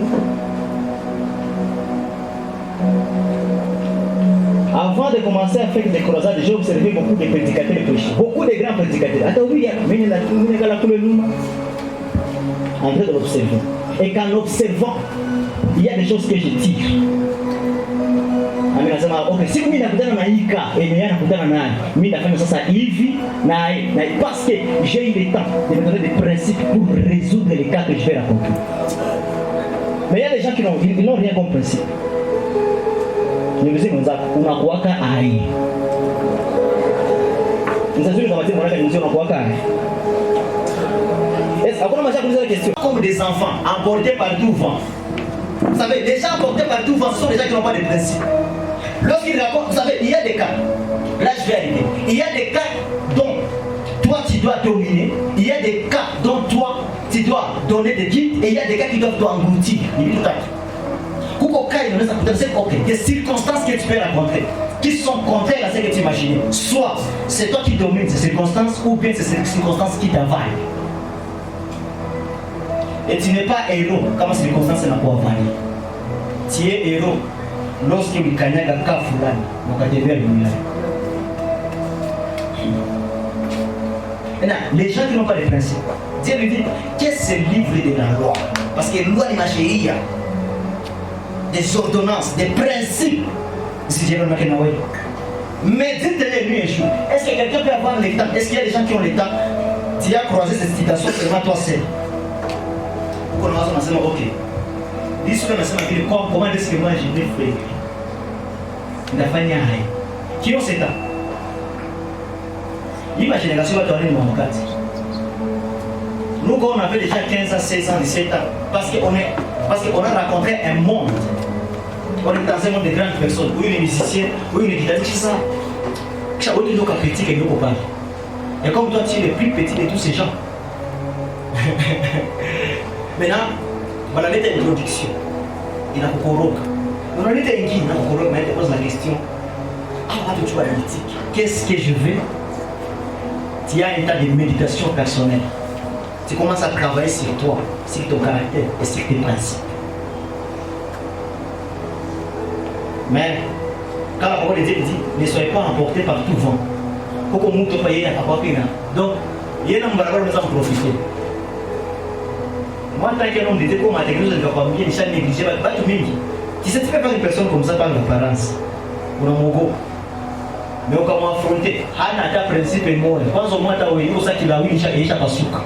Avant de commencer à faire des croisades, j'ai observé beaucoup de prédicateurs prêchés. Beaucoup de grands prédicateurs. Attends, oui, mais en train de l'observer. Et qu'en observant, il y a des choses que je tire. Okay, si mimi nakutana na hii cas et mimi nakutana naye, mimi nafanya sasa hivi na parce que j'ai eu le temps de me donner des principes pour résoudre les cas que je vais raconter. Mais il y a des gens qui n'ont rien comme principe. Je me dis comme ça, unakuwaka ai. Nzazuri kama timu unataka nisio unakuwaka ai. Est-ce qu'on m'a déjà posé la question? Comme des enfants emportés par tout vent. Vous savez, les gens emportés par tout vent, ce sont des gens qui n'ont pas de principe. Lorsqu'il raconte, vous savez, il y a des cas, là je vais arriver, il y a des cas dont toi tu dois dominer, il y a des cas dont toi tu dois donner des guides, et il y a des cas qui doivent t'engloutir. Des circonstances que tu peux raconter, qui sont contraires à ce que tu imaginais. Soit c'est toi qui domines ces circonstances, ou bien c'est ces circonstances qui t'avalent. Et tu n'es pas héros, comme ces circonstances n'a pas avalé. Tu es héros. Lorsque vous gagnez la cas fulani, vous gagnez bien le. Les gens qui n'ont pas de principe, Dieu lui dit, qu'est-ce que ce livre de la loi? Parce que la loi de Machéia, des ordonnances, des principes. Mais dites-le lui un jour, est-ce que quelqu'un peut avoir le temps? Est-ce qu'il y a des gens qui ont le temps? Tu as croisé cette citation seulement toi seul. Pourquoi nous avons dit, ok. Comment est-ce que moi je vais faire? Qui ont cet temps? Ma génération va donner mon cas. Nous, quand on avait déjà 15 ans, 16 ans, 17 ans, parce qu'on a rencontré un monde. On est dans un monde de grandes personnes, où il est musicien, où il est guitariste, ça. Ça veut dire qu'on critique et nous parle. Et comme toi, tu es le plus petit de tous ces gens. Maintenant, voilà l'introduction. Il a beaucoup de on était inquiet, mais il pose la question. Tu es analytique. Qu'est-ce que je veux? Tu as un état de méditation personnelle. Tu commences à travailler sur toi, sur ton caractère et sur tes principes. Mais quand la parole de Dieu dit, ne soyez pas emportés par tout vent. Pour qu'on monte pas, il y a pas pire. Donc, il y a un barrage de ça pour profiter. Moi, tant qu'un homme de Dieu, comme à l'église, je ne vais pas bien, je vais négliger, tu sais, tu peux faire une personne comme ça par l'apparence. unamuogopa. Mais ukamwafronte, hana hata principe moja. Kwanza mwata wewe usa kilawini isha pasuka.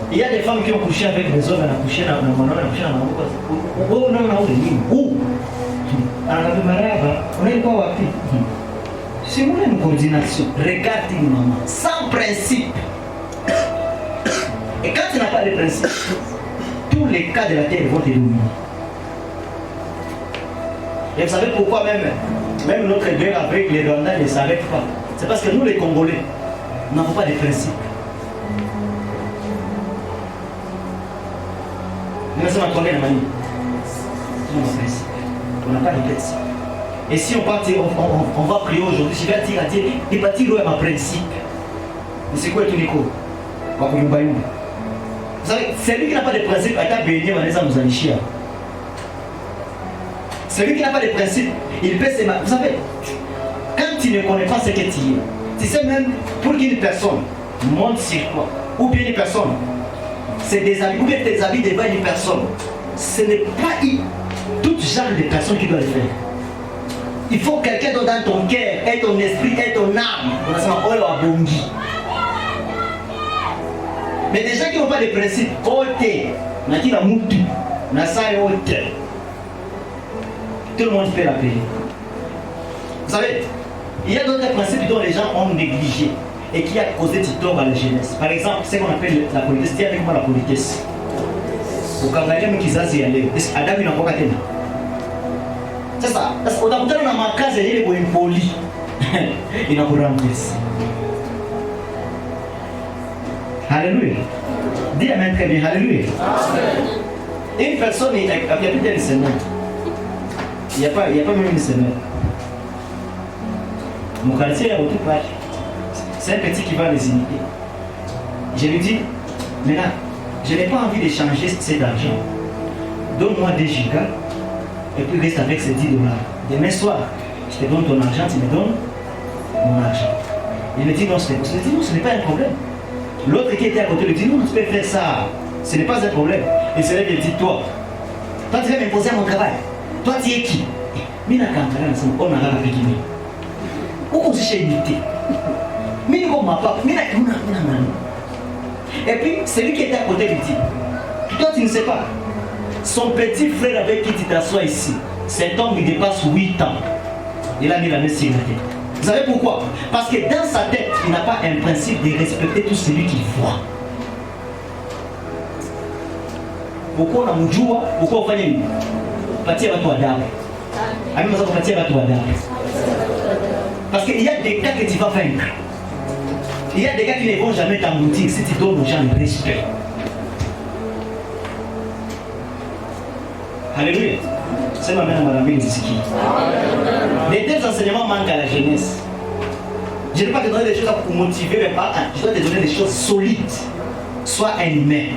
Il y a des femmes qui ont couché avec des hommes, elles ont couché avec un homme, elles ont couché avec un homme. Oh non, non, non, où? On est quoi wapi? C'est moi une coordination. Regarde une maman, sans principe. Et quand tu n'as pas de principe, tous les cas de la terre vont te dominer. Et vous savez pourquoi même notre guerre avec les Rwandais ne s'arrête pas. C'est parce que nous les Congolais, nous n'avons pas de principe. Nous sommes en train de manier. On n'a pas de principe. Et si on va prier aujourd'hui, je vais dire à Dieu, il va dire à ma principe. Mais c'est quoi tout Nico? Vous savez, celui qui n'a pas de principe, il a béni, nous allons chier. Celui qui n'a pas de principe, il peut se marier. Vous savez, quand tu ne connais pas ce que tu es, tu sais même pour qu'une personne monte sur toi, ou bien une personne c'est des habits, ou bien tes habits devant une personne, ce n'est pas tout genre de personne qui doit le faire. Il faut quelqu'un dans ton cœur, et ton esprit, et ton âme. On a ça, on a bongi. Mais des gens qui n'ont pas de principe, côté, on a dit la moutou, on a ça et autre. Tout le monde peut la payer. Vous savez, il y a d'autres principes dont les gens ont négligé et qui a causé du tort à la jeunesse. Par exemple, ce qu'on appelle la politesse. Dis avec moi la politesse. Au Kangalia, mais qu'ils aient allé. Adam, il n'a pas qu'à. C'est ça. Parce qu'on a dans ma case, il est impoli. Il n'a pas remplacé. Alléluia. Dis Amen très bien. Alléluia. Une personne, il y a plus d'une semaine. Il n'y a pas même une semaine. Mon quartier est à l'autre page. C'est un petit qui va les imiter. Je lui dis, maintenant, je n'ai pas envie d'échanger cet argent. Donne-moi 2 gigas et puis reste avec ces $10. Demain soir, je te donne ton argent, tu me donnes mon argent. Il me dit non, je dis non, ce n'est pas un problème. L'autre qui était à côté lui dit non, tu peux faire ça. Ce n'est pas un problème. Il se lève et dit toi tu vas m'imposer à mon travail. Toi tu es qui? Mina Kankara, on a la Guinée. Où on s'est imité? Mina comme ma papa, Mina. Et puis celui qui était à côté lui dit toi tu ne sais pas. Son petit frère avec qui tu t'assois ici, cet homme il dépasse 8 ans. Il a mis la main sur la tête. Vous savez pourquoi? Parce que dans sa tête, il n'a pas un principe de respecter tout celui qu'il voit. Pourquoi on a mjua? Pourquoi on fait une partie à toi d'âme? Parce qu'il y a des cas que tu vas vaincre. Il y a des gars qui ne vont jamais t'emboutir si tu donnes aux gens le respect. Alléluia. C'est ma mère, madame Ziziki. Les 2 enseignements manquent à la jeunesse. Je ne vais pas te donner des choses pour motiver, mais pas. Je dois te donner des choses solides. Sois un humain.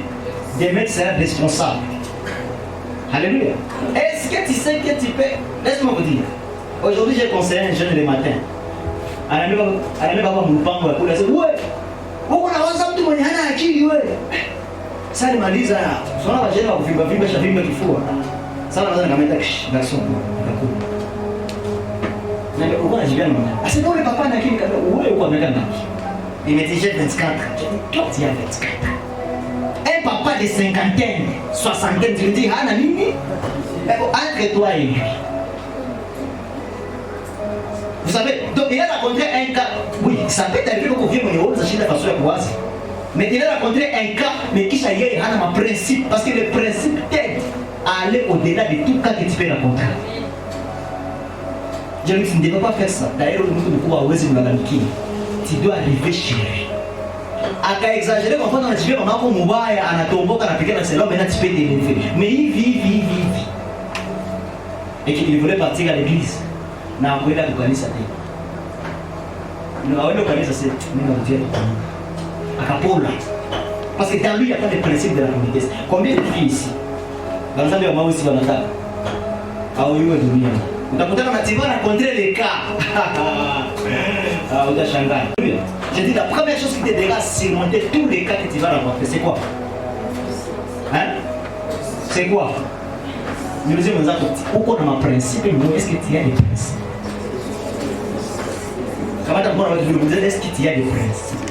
Demain, tu seras responsable. Alléluia. Est-ce que tu sais que tu peux. Laisse-moi vous dire. Aujourd'hui, j'ai conseillé un jeune le matin. Elle ne va pas me prendre pour dire ouais. Pourquoi on a ensemble tout le monde a qui ouais. Ça, il m'a dit ça. Son nom va gêner au film, je vais qu'il faut. Ça, on a un garçon. Mais pourquoi je viens de ah, c'est bon, le papa n'a qu'une ouais, quoi, mais il me dit j'ai 24. Je dis toi, tu as 24. Un papa de 50aine, 60aine, tu lui dis ah, Nani, entre toi et lui. Vous savez, donc il a rencontré un cas. Oui, ça peut arriver qu'on vienne au niveau de la façon de voir. Mais il a rencontré un cas, mais qui s'est y a un principe. Parce que le principe t'aide à aller au-delà de tout cas que tu peux rencontrer. Je lui dis, tu ne devais pas faire ça. D'ailleurs, tu dois arriver chez lui. À exagérer, on va dans le sujet, on a comme Moubaï, on a tombé, on a piqué dans ses lois, maintenant tu peux t'élever. Mais il vit. Et qu'il voulait partir à l'église. Na kwenda kukanisa tena. Nikaenda kukanisa sasa, ninarudia. Akapola. Parce que dans lui il n'y a pas de principe de la politesse. Combien de filles ici? Dans le mao ici wanataka. Au hiyo dunia. Utakutana na tiba na contrer les cas. Ah, utashangaa. J'ai dit la première chose qui t'aidera à surmonter tous les cas que tu vas rencontrer, c'est quoi? Hein? C'est quoi? niulize mwenzako, uko na maprincipe mmoja, est-ce que tu as des principes? Kama tu mbona wewe unauliza est-ce que tu as des principes?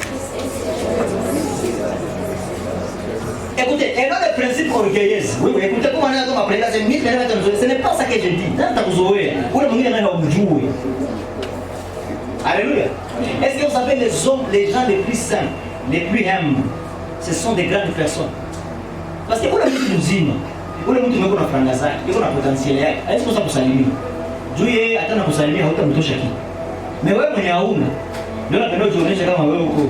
Écoutez, et non des principes orgueilleux. Oui, oui, écoutez comment on a comme après là, ce n'est pas ça que je dis. Dans ta kuzoué, ou le mwingine anaenda kumjue. Alléluia. Est-ce que vous savez les hommes, les gens les plus simples, les plus humbles, ce sont des grandes personnes. Parce que ule mtu mzima, ule mtu yuko na franga zake, yuko na potentiel yake, hawezi kosa kusalimia. Juu yeye hata na kusalimia hautamtosha kitu. Na wewe mwenye hauna, ndio unapenda ujionyeshe kama wewe uko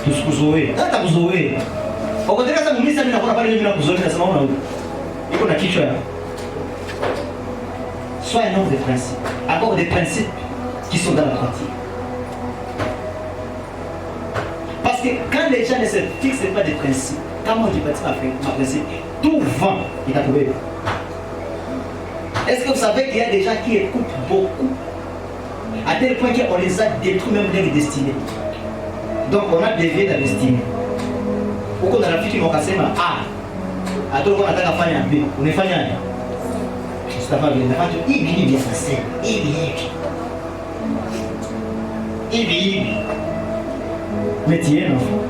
tusikuzoee. Hata kuzoea. Ukoteleza sasa mumisa mimi nakuwa pale mimi nakuzoea nasema una huko. Iko na kichwa ya. Sois un homme de principe. Encore des principes qui sont dans la pratique. Parce que quand les gens ne se fixent pas des principes, quand moi je bâtis ma principe, tout vent est à trouver. Est-ce que vous savez qu'il y a des gens qui écoutent beaucoup, à tel point qu'on les a détruits même leur destinée. Donc on a dévié la destinée. Huko na rafiki mwakasema A, atoko nataka fanya B, unafanya nini? Sitafanya vile, nafanya hivi vya sasa. Hivi. Mais tu es un enfant.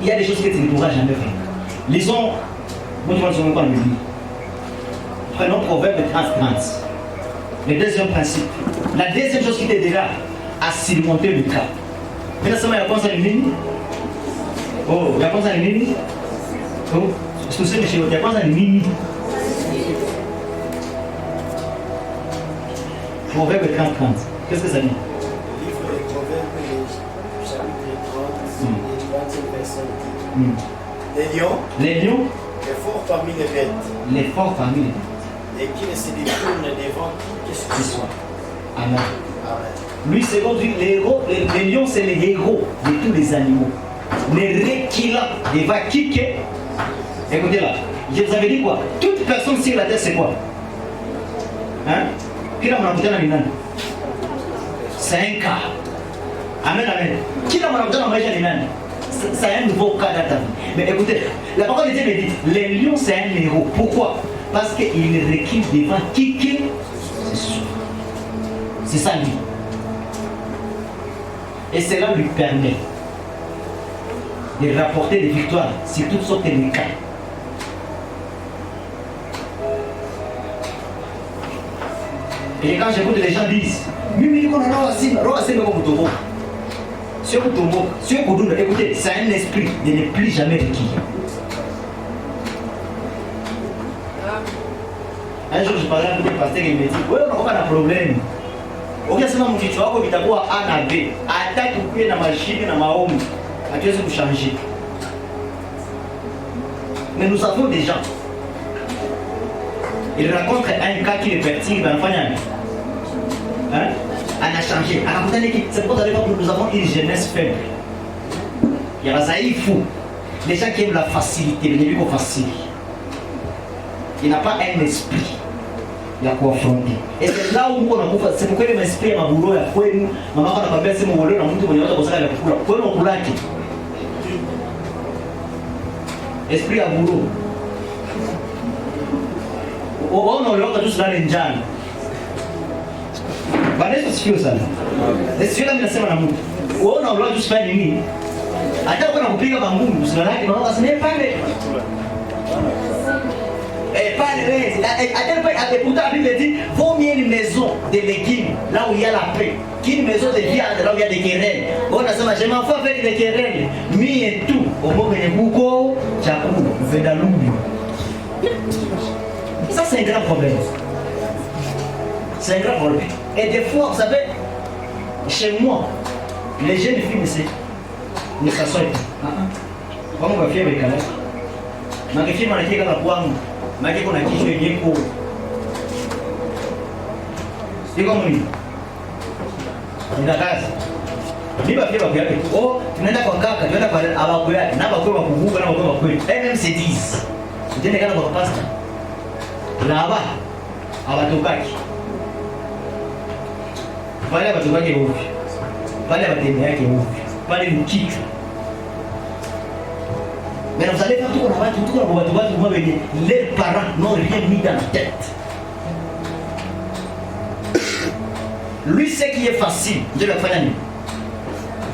Il y a des choses que tu ne pourras jamais faire. Lisons, moi je ne sais pas le livre. Prenons Proverbe 30. Le deuxième principe. La deuxième chose qui t'aidera à surmonter le cas. Maintenant, ça m'a répondu à l'ennemi. Oh, la kwanza ni nini? Oh, tuseme shida ya kwanza ni nini? Proverbe 30. Qu'est-ce que ça dit? Livre des Proverbes, chapitre 30, et 20e verset. Les lions, les forts parmi les bêtes. Les forts parmi les bêtes. Et qui ne se détournent devant qui que ce soit. Amen. Amen. Lui, c'est comme les lions, c'est les héros de tous les animaux. Les requilants, il va kicker. Écoutez là, je vous avais dit quoi? Toute personne sur la terre, c'est quoi? Hein? Qui l'a montré dans l'Inan? C'est un cas. Amen, amen. Qui l'a montré dans l'Inan? C'est un nouveau cas dans ta vie. Mais écoutez, la parole de Dieu me dit, les lions, c'est un héros. Pourquoi? Parce qu'il recule devant kicker. C'est ça lui. Et cela lui permet de rapporter des victoires sur toutes sortes de cas. Et quand j'écoute les gens disent, écoutez, c'est un esprit de ne plus jamais requis. Un jour, je parlais avec un pasteur et il me dit, oui, on n'a pas de problème. Ukisema mkichwa wako vitakuwa A na B, hataki kuwe na mashine na maombi, hatuwezi kuchanger. Mais nous avons des gens. Il rencontre un cas qui le perturbe, anafanya nini? Hein? On a changé. C'est pourquoi nous avons une jeunesse faible. Il y a fou. Les gens qui aiment la facilité, les début facile. Il n'a pas un esprit. Ya kuwafronti. Et là où on a kufa, c'est pourquoi les esprits ya mabulo ya kwenu, mama yako anakuambia sema uolewe na mtu mwenye anataka kusaka kula. Kwenu kulaki. Esprit ya bulo. Waona unaoka tu sana njani. Bana hizo sio sana. Sio kama nasema na mtu. Waona unaoka tu sana nini? Hata uko na kupiga bangumu, usinalaki mama kasema pale. Et pourtant, la Bible dit, vaut mieux une maison de légumes, là où il y a la paix, qu'une maison de viande, là où il y a des querelles. On a dit, je m'en fous avec les querelles. Mi et tout, au moment où il y a beaucoup, ça, c'est un grand problème. C'est un grand problème. Et des fois, vous savez, chez moi, les jeunes filles ne s'assoient pas. Comment on va faire avec elle? Je vais faire avec elle. Maki kuna kichwa yenyewe kwa. Siko mimi. Nina kazi. Niba pia kwa yake. Oh, tunaenda kwa kaka, tunaenda kwa ababu yake. Na ababu wa kuvuka na ababu wa kweli. MMCDs. Ndio kana kwa pasta. Laba. Abatokaki. Pale abatokaki huko. Pale abatembea yake huko. Pale ni kichwa. Mais vous allez faire tout qu'on a les parents n'ont rien mis dans la tête. Lui, ce qui est facile, Dieu l'a fait la nuit.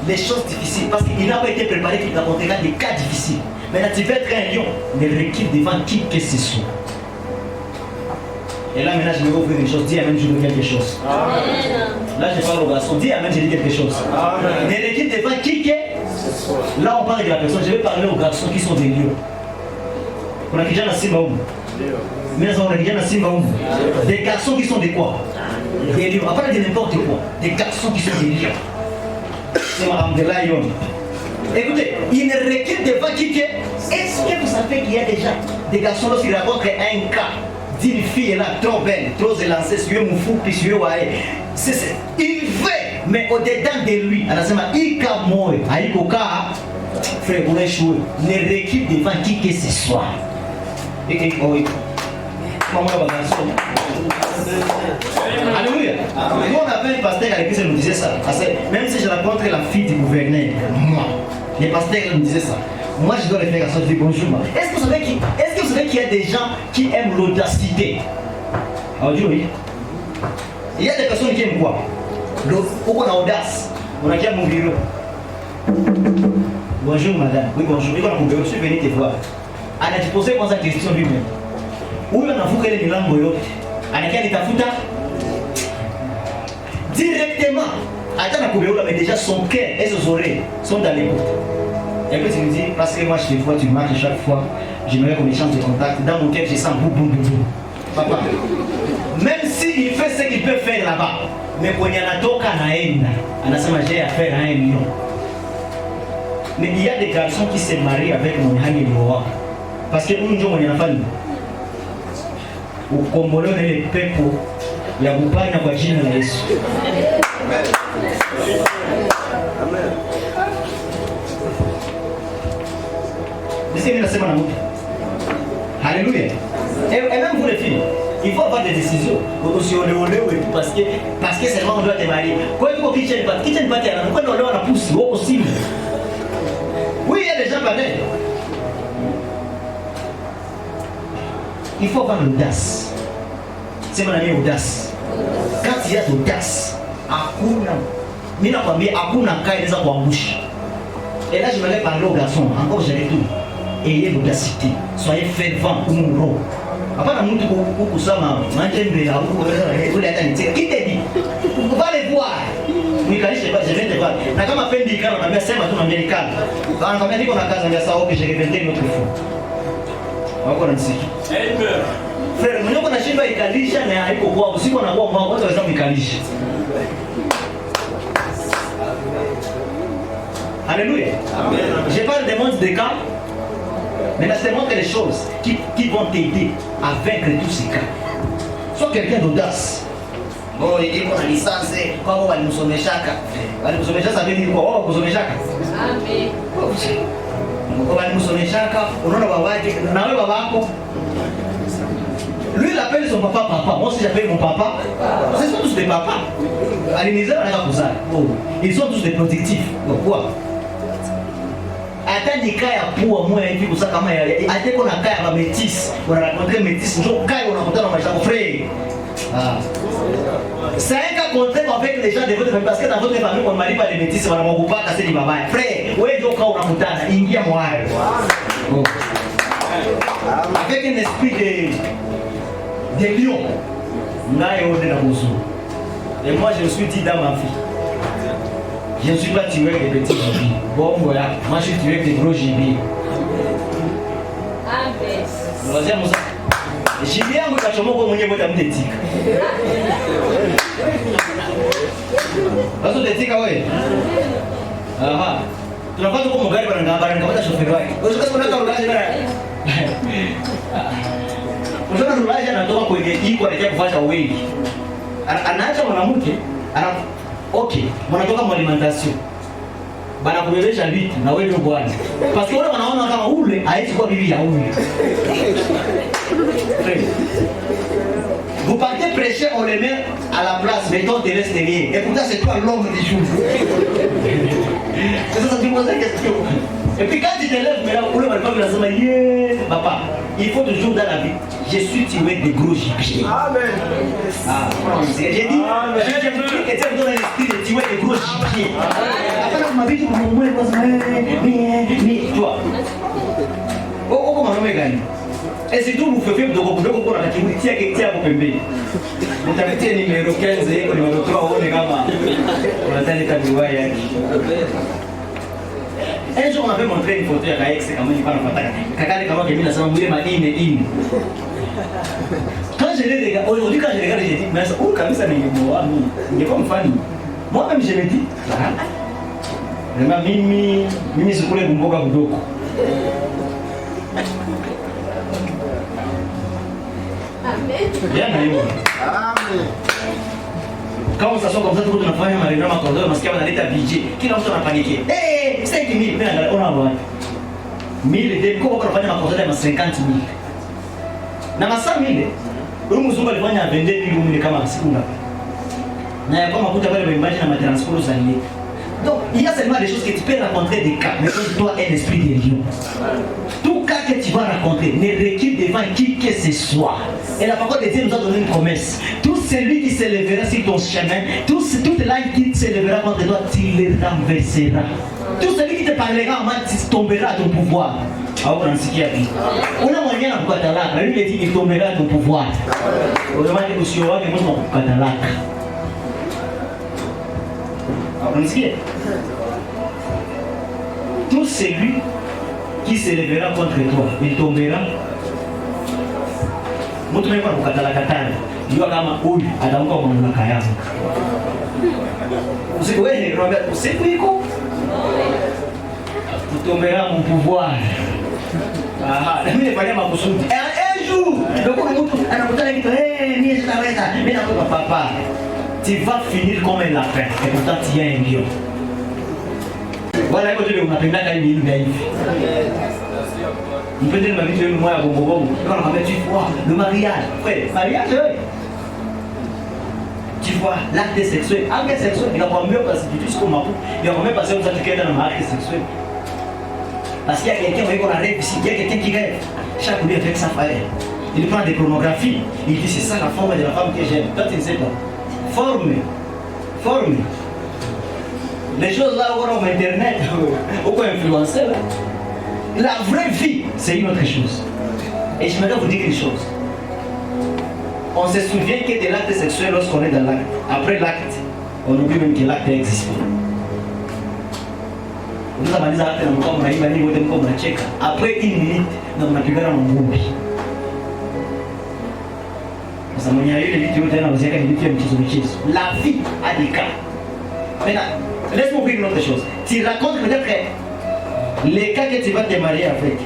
Les choses difficiles, parce qu'il n'a pas été préparé qu'il t'apportera des cas difficiles. Maintenant, tu veux être un lion, ne recule devant qui que ce soit. Et là, maintenant, je vais ouvrir une chose. Dis Amen, je veux quelque chose. Amen. Là, je parle au garçon. Dis Amen, je dis quelque chose. Amen. Ne recule devant qui que. Là, on parle de la personne. Je vais parler aux garçons qui sont des lions. On a déjà Simba Oum. Mais on a déjà Simba Oum. Des garçons qui sont des quoi? Des lions. On parle de n'importe quoi. Des garçons qui sont des lions. C'est Madame de Lion. Écoutez, il ne recule devant qui que. Est-ce que vous savez qu'il y a déjà des garçons lorsqu'ils rencontrent un cas d'une fille là trop belle, trop élancée, sur mon fou, puis sur il veut, mais au-dedans de lui, à la semaine, il a mort, il a frère, vous échouez. Ne recule devant qui que ce soit. Et oui. Comment on va garçon? Alléluia. Nous on avait un pasteur à l'église, nous disait ça. Parce que même si je rencontre la fille du gouverneur, moi, les pasteurs nous disaient ça. Moi je dois le faire à ça, je dis bonjour. Est-ce que vous savez qu'il y a des gens qui aiment l'audacité? Alors dis oui. Il y a des personnes qui aiment quoi? Pourquoi on a audace? On a déjà mon bureau. Bonjour madame. Oui bonjour. Je suis venu te voir. Elle a posé comme ça question lui-même. Où on a foutu les langues yote. Elle a tafuta directement. Attends la couverture, mais déjà son cœur et ses oreilles sont dans l'écoute. Et puis tu me dis, parce que moi je te vois, tu marches chaque fois, j'aimerais qu'on échange de contact. Dans mon cœur, je sens boum boum boum boum. Papa, même s'il fait ce qu'il peut faire là-bas, mais quand il y a un toka naenda, on a ça j'ai affaire à un million. Mais il y a des garçons qui se marient avec mon hangi noa. Parce que un jour on y a fallu. Au Congolais, on est les peuples. Il y a beaucoup de voisins dans Yesu. Amen. Laissez-moi la semaine à vous. Alléluia. Et même vous les filles, il faut avoir des décisions. Aussi on est parce que seulement on doit te marier. Quand il faut kitchen party, quand on la pousse, au possible. Oui, il y a des gens pareils. Il faut avoir l'audace. C'est mon ami audace. Quand il y a l'audace, hakuna. Mimi nakwambia hakuna kaeleza kwa mbushi. Et là je vais parler aux garçons, encore je retourne. Ayez l'audacité, soyez fervents ou mourons. Après la mouture pour ça, qui t'a dit? Vous allez voir. Je vais te voir. Na kama pendi kana na sema tu American. Quand on dit qu'on a casa ça OK, je répète une autre fois. Wako na msiki. Amen. Frère, mwenye kuna shimba ikalisha na haiko kwa usiku na kwa watu waweza kuikalisha. Alléluia. Amen. Je parle des mondes des cas. Mais là, je te montre les choses qui vont t'aider à vaincre tous ces cas. Sois quelqu'un d'audace. Bon, il dit qu'on a licence, comment on va nous sommer chaque. Ça veut dire quoi? On va nous sommer chaque. Amen. On va nous sommer chaque. On va nous babako. Lui, il appelle son papa papa. Moi aussi, j'appelle mon papa. Ce sont tous des papas. À l'univers, on a pour ça. Ils sont tous des protectifs. Pourquoi? Hata ni kaya pua moya hivi kusaka kama hata kuna kaya ba métis on a rencontré métis ndio kaya unakutana na maisha frère. C'est un cas contraire avec les gens de votre famille parce que dans votre famille on mari pas les métis on va pas casser les babaya frère wewe ndio kama unakutana ingia mwayo avec un esprit de lion nayo on est dans bozo et moi je me suis dit dans ma vie je ne suis pas tué avec des petits gibis. Bon, voilà. Moi, je suis tué avec des gros gibis. Amen. Gibier, moi, je suis mon premier mot d'amnétique. Vas-y, t'es tika, ouais. Ah, tu n'as pas de quoi me garder par un gars, par un chauffeur. Parce que ce qu'on a dans le roulage, on a roulage, on a tout quoi il faut aller faire un way. Anaacha mwanamke, OK, wanatoka kwa alimentation. Bana kubebesha vitu na wewe bwana. Parce que wale wanaona kama ule haiti kwa bibi ya ule. Vous partez prêcher, on les met à la place, mais toi, tu restes derrière. Et pourtant, c'est toi l'homme du jour. C'est ça, tu me poses la question. Et puis quand tu te lèves, maintenant, papa, il faut toujours dans la vie, je suis tué des gros gibiers. Amen. Ah, j'ai dit, j'ai voulu que Dieu me donne l'esprit de tuer des gros gibiers. Après, on m'a dit, mais, tu vois. Oh, comment on m'a gagné? Et c'est tout, vous faites de comprendre la qui tient que tient pour pembe. Vous avez été numéro 15 et numéro 3, on est gamma. On attend les cadeaux. Un jour, on avait montré une photo à Kaek, c'est quand même pas la photo. Kakale Kama qui a mis la sambourée m'a in. Quand je l'ai regardé, aujourd'hui, quand je regarde, j'ai dit, mais ça, où comme ça, il n'est pas une fan. Moi-même, je me dis, vraiment, Mimi se coulait Bumboga Boudoko. Bien, Amen. Quand on s'assoit comme ça, tout le monde a fait un réunion à Cordon, parce qu'il y a un état budget. Qui l'a paniqué? Hé, 5 000, on a envoyé. 1000 et comment on va faire un Cordon à 50 000? Dans 100 000, on nous a fait un 22 000 comme ça. Il y a comme un coup de imagine à ma transport aux alliés. Donc, il y a seulement des choses que tu peux rencontrer des cas, mais comme toi, un esprit de lion. Tout cas que tu vas rencontrer ne recule devant qui que ce soit. Et la parole de Dieu nous a donné une promesse. Tout celui qui se lèvera sur ton chemin, toute l'âme qui se lèvera contre toi, tu le renverseras. Tout celui qui te parlera en mal, tu tomberas à ton pouvoir. Ah, on a ce qui a dit. On a moyen à Boukatalak. La Bible dit qu'il tombera à ton pouvoir. On demande que vous soyez Boukatalak. Tout celui qui se lèvera contre toi, il tombera. Mtu mwenye kwa kukatalakatana, yua kama huyu ataamka kwa mamlaka yako. Usiku wewe nikwambia usiku iko. Tombera mon pouvoir. Aha, na mimi nifanya makusudi. Un jour, ndio mtu anakutana kitu, mimi sitaweza, mimi nakupa papa. Tu vas finir comme un lapin et pourtant tu es un lion. Voilà, il faut que tu m'appelles là, il y a une il peut dire ma vie, tu es moi à Bongo. Quand on va mettre, tu vois, le mariage. Frère, mariage, tu vois, l'acte sexuel. Acte sexuel, il n'a pas mieux passé du tout ce qu'on m'a dit. Il n'a pas mieux passé aux Africains dans l'acte sexuel. Parce qu'il y a quelqu'un qui rêve ici, il y a quelqu'un qui rêve. Chaque nuit avec sa femme. Il prend des pornographies. Il dit c'est ça la forme de la femme que j'aime. Toi, tu ne sais pas. Forme. Les choses là, on va internet, on peut influencer là. La vraie vie, c'est une autre chose. Et je voudrais vous dire une chose. On se souvient que de l'acte sexuel lorsqu'on est dans l'acte. Après l'acte, on oublie même que l'acte existe. Après une minute, on a pu faire un boum. La vie a des cas. Maintenant, laisse-moi vous dire une autre chose. Tu racontes peut-être que les cas que tu vas te marier avec,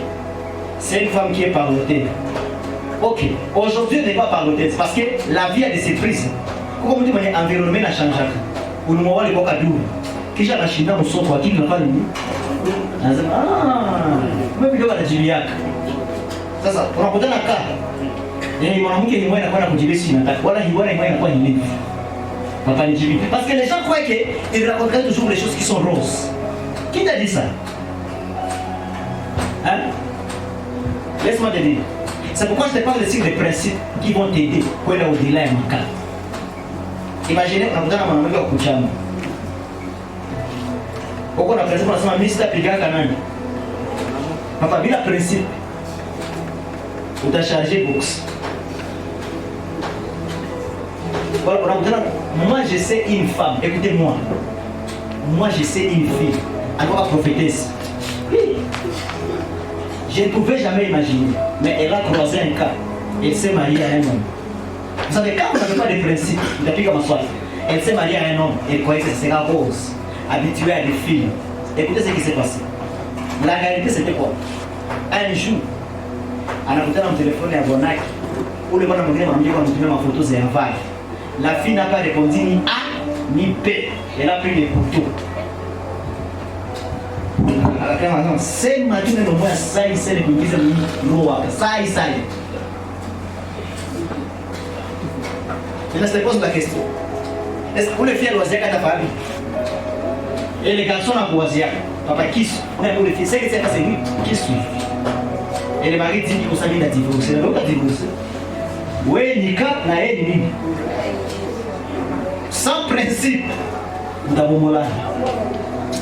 c'est une femme qui est parlotée. Ok, aujourd'hui elle n'est pas parlotée, c'est parce que la vie a des surprises. Comme tu dis, l'environnement a changé. Ou nous avons les bocadous. Qui j'ai la Chine dans le son, toi, qui ne l'a pas lu. Ah, même il y a la Juliac. Ça, on a posé la carte. Et mwanamke ni mwana kwa kujibesi nataka wala hiwana ni mwana kwa hivi. Papa ni jibi. Parce que les gens croient qu'ils racontent toujours les choses qui sont roses. Qui t'a dit ça? Hein? Laisse-moi te dire. C'est pourquoi je te parle ici des principes qui vont t'aider pour aller au-delà de mon cas. Imaginez, on a besoin d'un mwanamke wa kuchama. Uko na principe unasema mimi sitapigana nani? Papa bila principe utacharger box. Voilà, moi je sais une femme, écoutez-moi. Moi je sais une fille, elle doit prophétesse. Oui. Je ne pouvais jamais imaginer, mais elle a croisé un cas. Elle s'est mariée à un homme. Vous savez, quand vous n'avez pas de principe, vous n'avez comme ça. Elle s'est mariée à un homme, elle croyait que ce sera rose, habituée à des filles. Écoutez ce qui s'est passé. La réalité c'était quoi? Un jour, anakutana mtelefoni ya Bonaki. Ule bwana mwingine anamjia anatumia mafoto za Yavai. La fille n'a pas répondu ni A ni B. Elle a pris les photos. Akasema non, sema tu neno moja sai sai kuingiza roho. Sai sai. Je te pose la question. Est-ce que les filles doivent être capables? Et les garçons à Kouazia. Papa qui suit. Même pour les filles, c'est que c'est lui qui suit. Et le mari dit qu'il s'agit de divorcer. L'autre a divorcé. Oui, Nika n'a aidé. Sans principe, nous avons mon âge.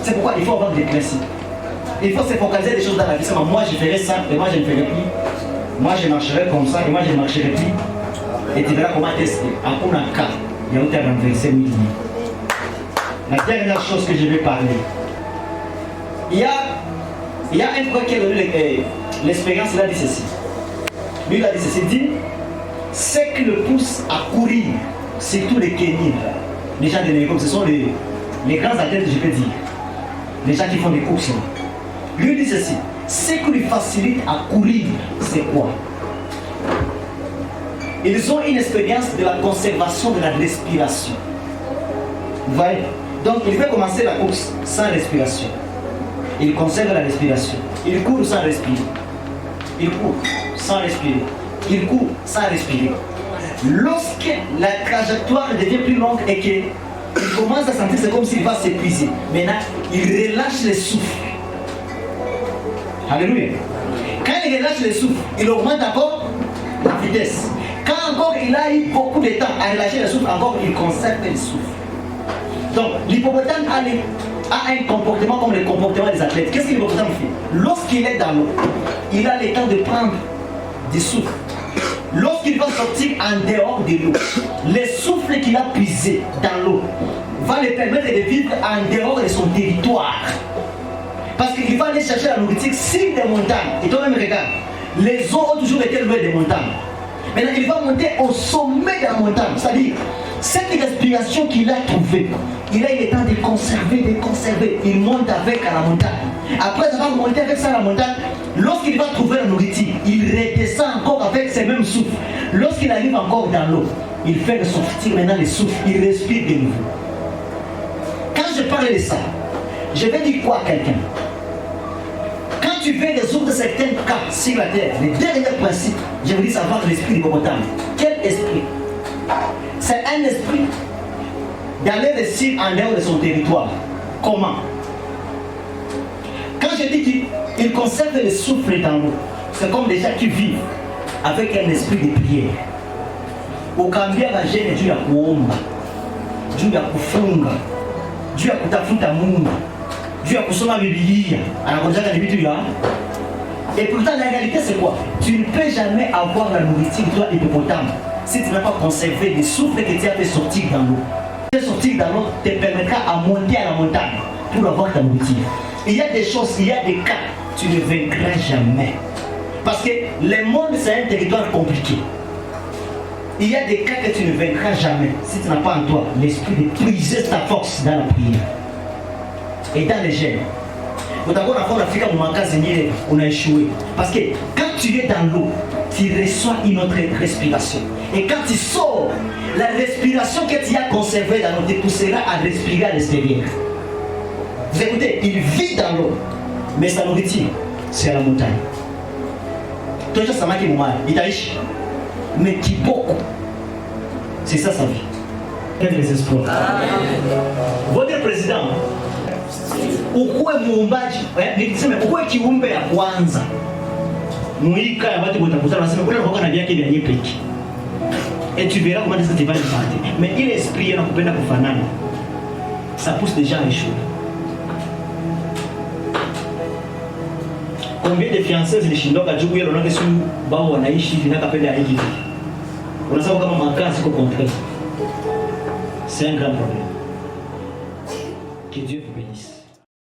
C'est pourquoi il faut avoir des principes. Il faut se focaliser des choses dans la vie. Moi, je ferai ça et moi, je ne ferai plus. Moi, je marcherai comme ça et moi, je ne marcherai plus. Et tu verras comment tester. En un cas, il y a un terme renversé. La dernière chose que je vais parler. Il y a un frère qui a donné l'expérience, il a dit ceci. Lui, il a dit ceci, il dit, ce qui le pousse à courir, surtout les Kenyans, les gens de l'école, ce sont les grands athlètes, je peux dire. Les gens qui font des courses. Lui, il dit ceci, ce qui lui facilite à courir, c'est quoi? Ils ont une expérience de la conservation de la respiration. Vous voyez? Donc, il veut commencer la course sans respiration. Il conserve la respiration. Il court sans respirer. Il court sans respirer. Il court sans respirer. Lorsque la trajectoire devient plus longue et qu'il commence à sentir, c'est comme s'il va s'épuiser. Maintenant, il relâche le souffle. Alléluia. Quand il relâche le souffle, il augmente encore la vitesse. Quand encore il a eu beaucoup de temps à relâcher le souffle, encore il conserve le souffle. Donc, l'hippopotame a un comportement comme le comportement des athlètes. Qu'est-ce que l'hippopotame fait? Lorsqu'il est dans l'eau, il a le temps de prendre du souffle. Lorsqu'il va sortir en dehors de l'eau, le souffle qu'il a puisé dans l'eau va lui permettre de vivre en dehors de son territoire. Parce qu'il va aller chercher la nourriture sur des montagnes. Et toi-même, regarde, les eaux ont toujours été loin des montagnes. Maintenant, il va monter au sommet de la montagne. C'est-à-dire, cette respiration qu'il a trouvée, il a eu le temps de conserver. Il monte avec à la montagne. Après avoir monté avec ça à la montagne, lorsqu'il va trouver la nourriture, il redescend encore avec ses mêmes souffles. Lorsqu'il arrive encore dans l'eau, il fait sortir maintenant les souffles, il respire de nouveau. Quand je parle de ça, je vais dire quoi à quelqu'un? Quand tu veux résoudre certains cas sur la terre, les derniers principes, je veux dire savoir l'esprit d'hippopotame. Quel esprit? C'est un esprit d'aller réussir en dehors de son territoire. Comment? Quand je dis qu'il conserve le souffle dans l'eau, c'est comme des gens qui vivent avec un esprit de prière. Ukambia vajene juu ya kuomba, juu ya kufunga, juu ya kutafuta Mungu, juu ya kusoma Biblia, anakonjaka ni vitu ya. Et pourtant la réalité c'est quoi? Tu ne peux jamais avoir la nourriture toi hippopotame si tu n'as pas conservé le souffle que tu as fait sortir dans l'eau. Sortir dans l'eau te permettra à monter à la montagne pour avoir ta nourriture. Il y a des choses, il y a des cas, tu ne vaincras jamais. Parce que le monde c'est un territoire compliqué. Il y a des cas que tu ne vaincras jamais si tu n'as pas en toi l'esprit de puiser ta force dans la prière. Et dans les gènes. On a échoué. Parce que quand tu es dans l'eau, tu reçois une autre respiration. Et quand tu sors, la respiration que tu as conservée dans l'eau te poussera à respirer à l'extérieur. Vous écoutez, il vit dans l'eau, mais sa nourriture, c'est à la montagne. Toi, ça m'a dit, il t'a riche, mais qui beaucoup. C'est ça sa vie. Quel désespoir. Votre président, ukuwe muumbaji, nikisema ukuwe kiumbe ya kwanza. Muika ya watu botakuta nasema kuna roho na vyake vya nyepeki. Et tu verras comment ça te va impacter. Mais il est esprit et nakupenda kufanana. Ça pousse des gens à échouer. Combien de fiancés zilishindoka juu ya lonake su bao wanaishi vinakapenda hivi. Unasema kama makazi kwa contraire. C'est un grand problème. Que Dieu vous bénisse.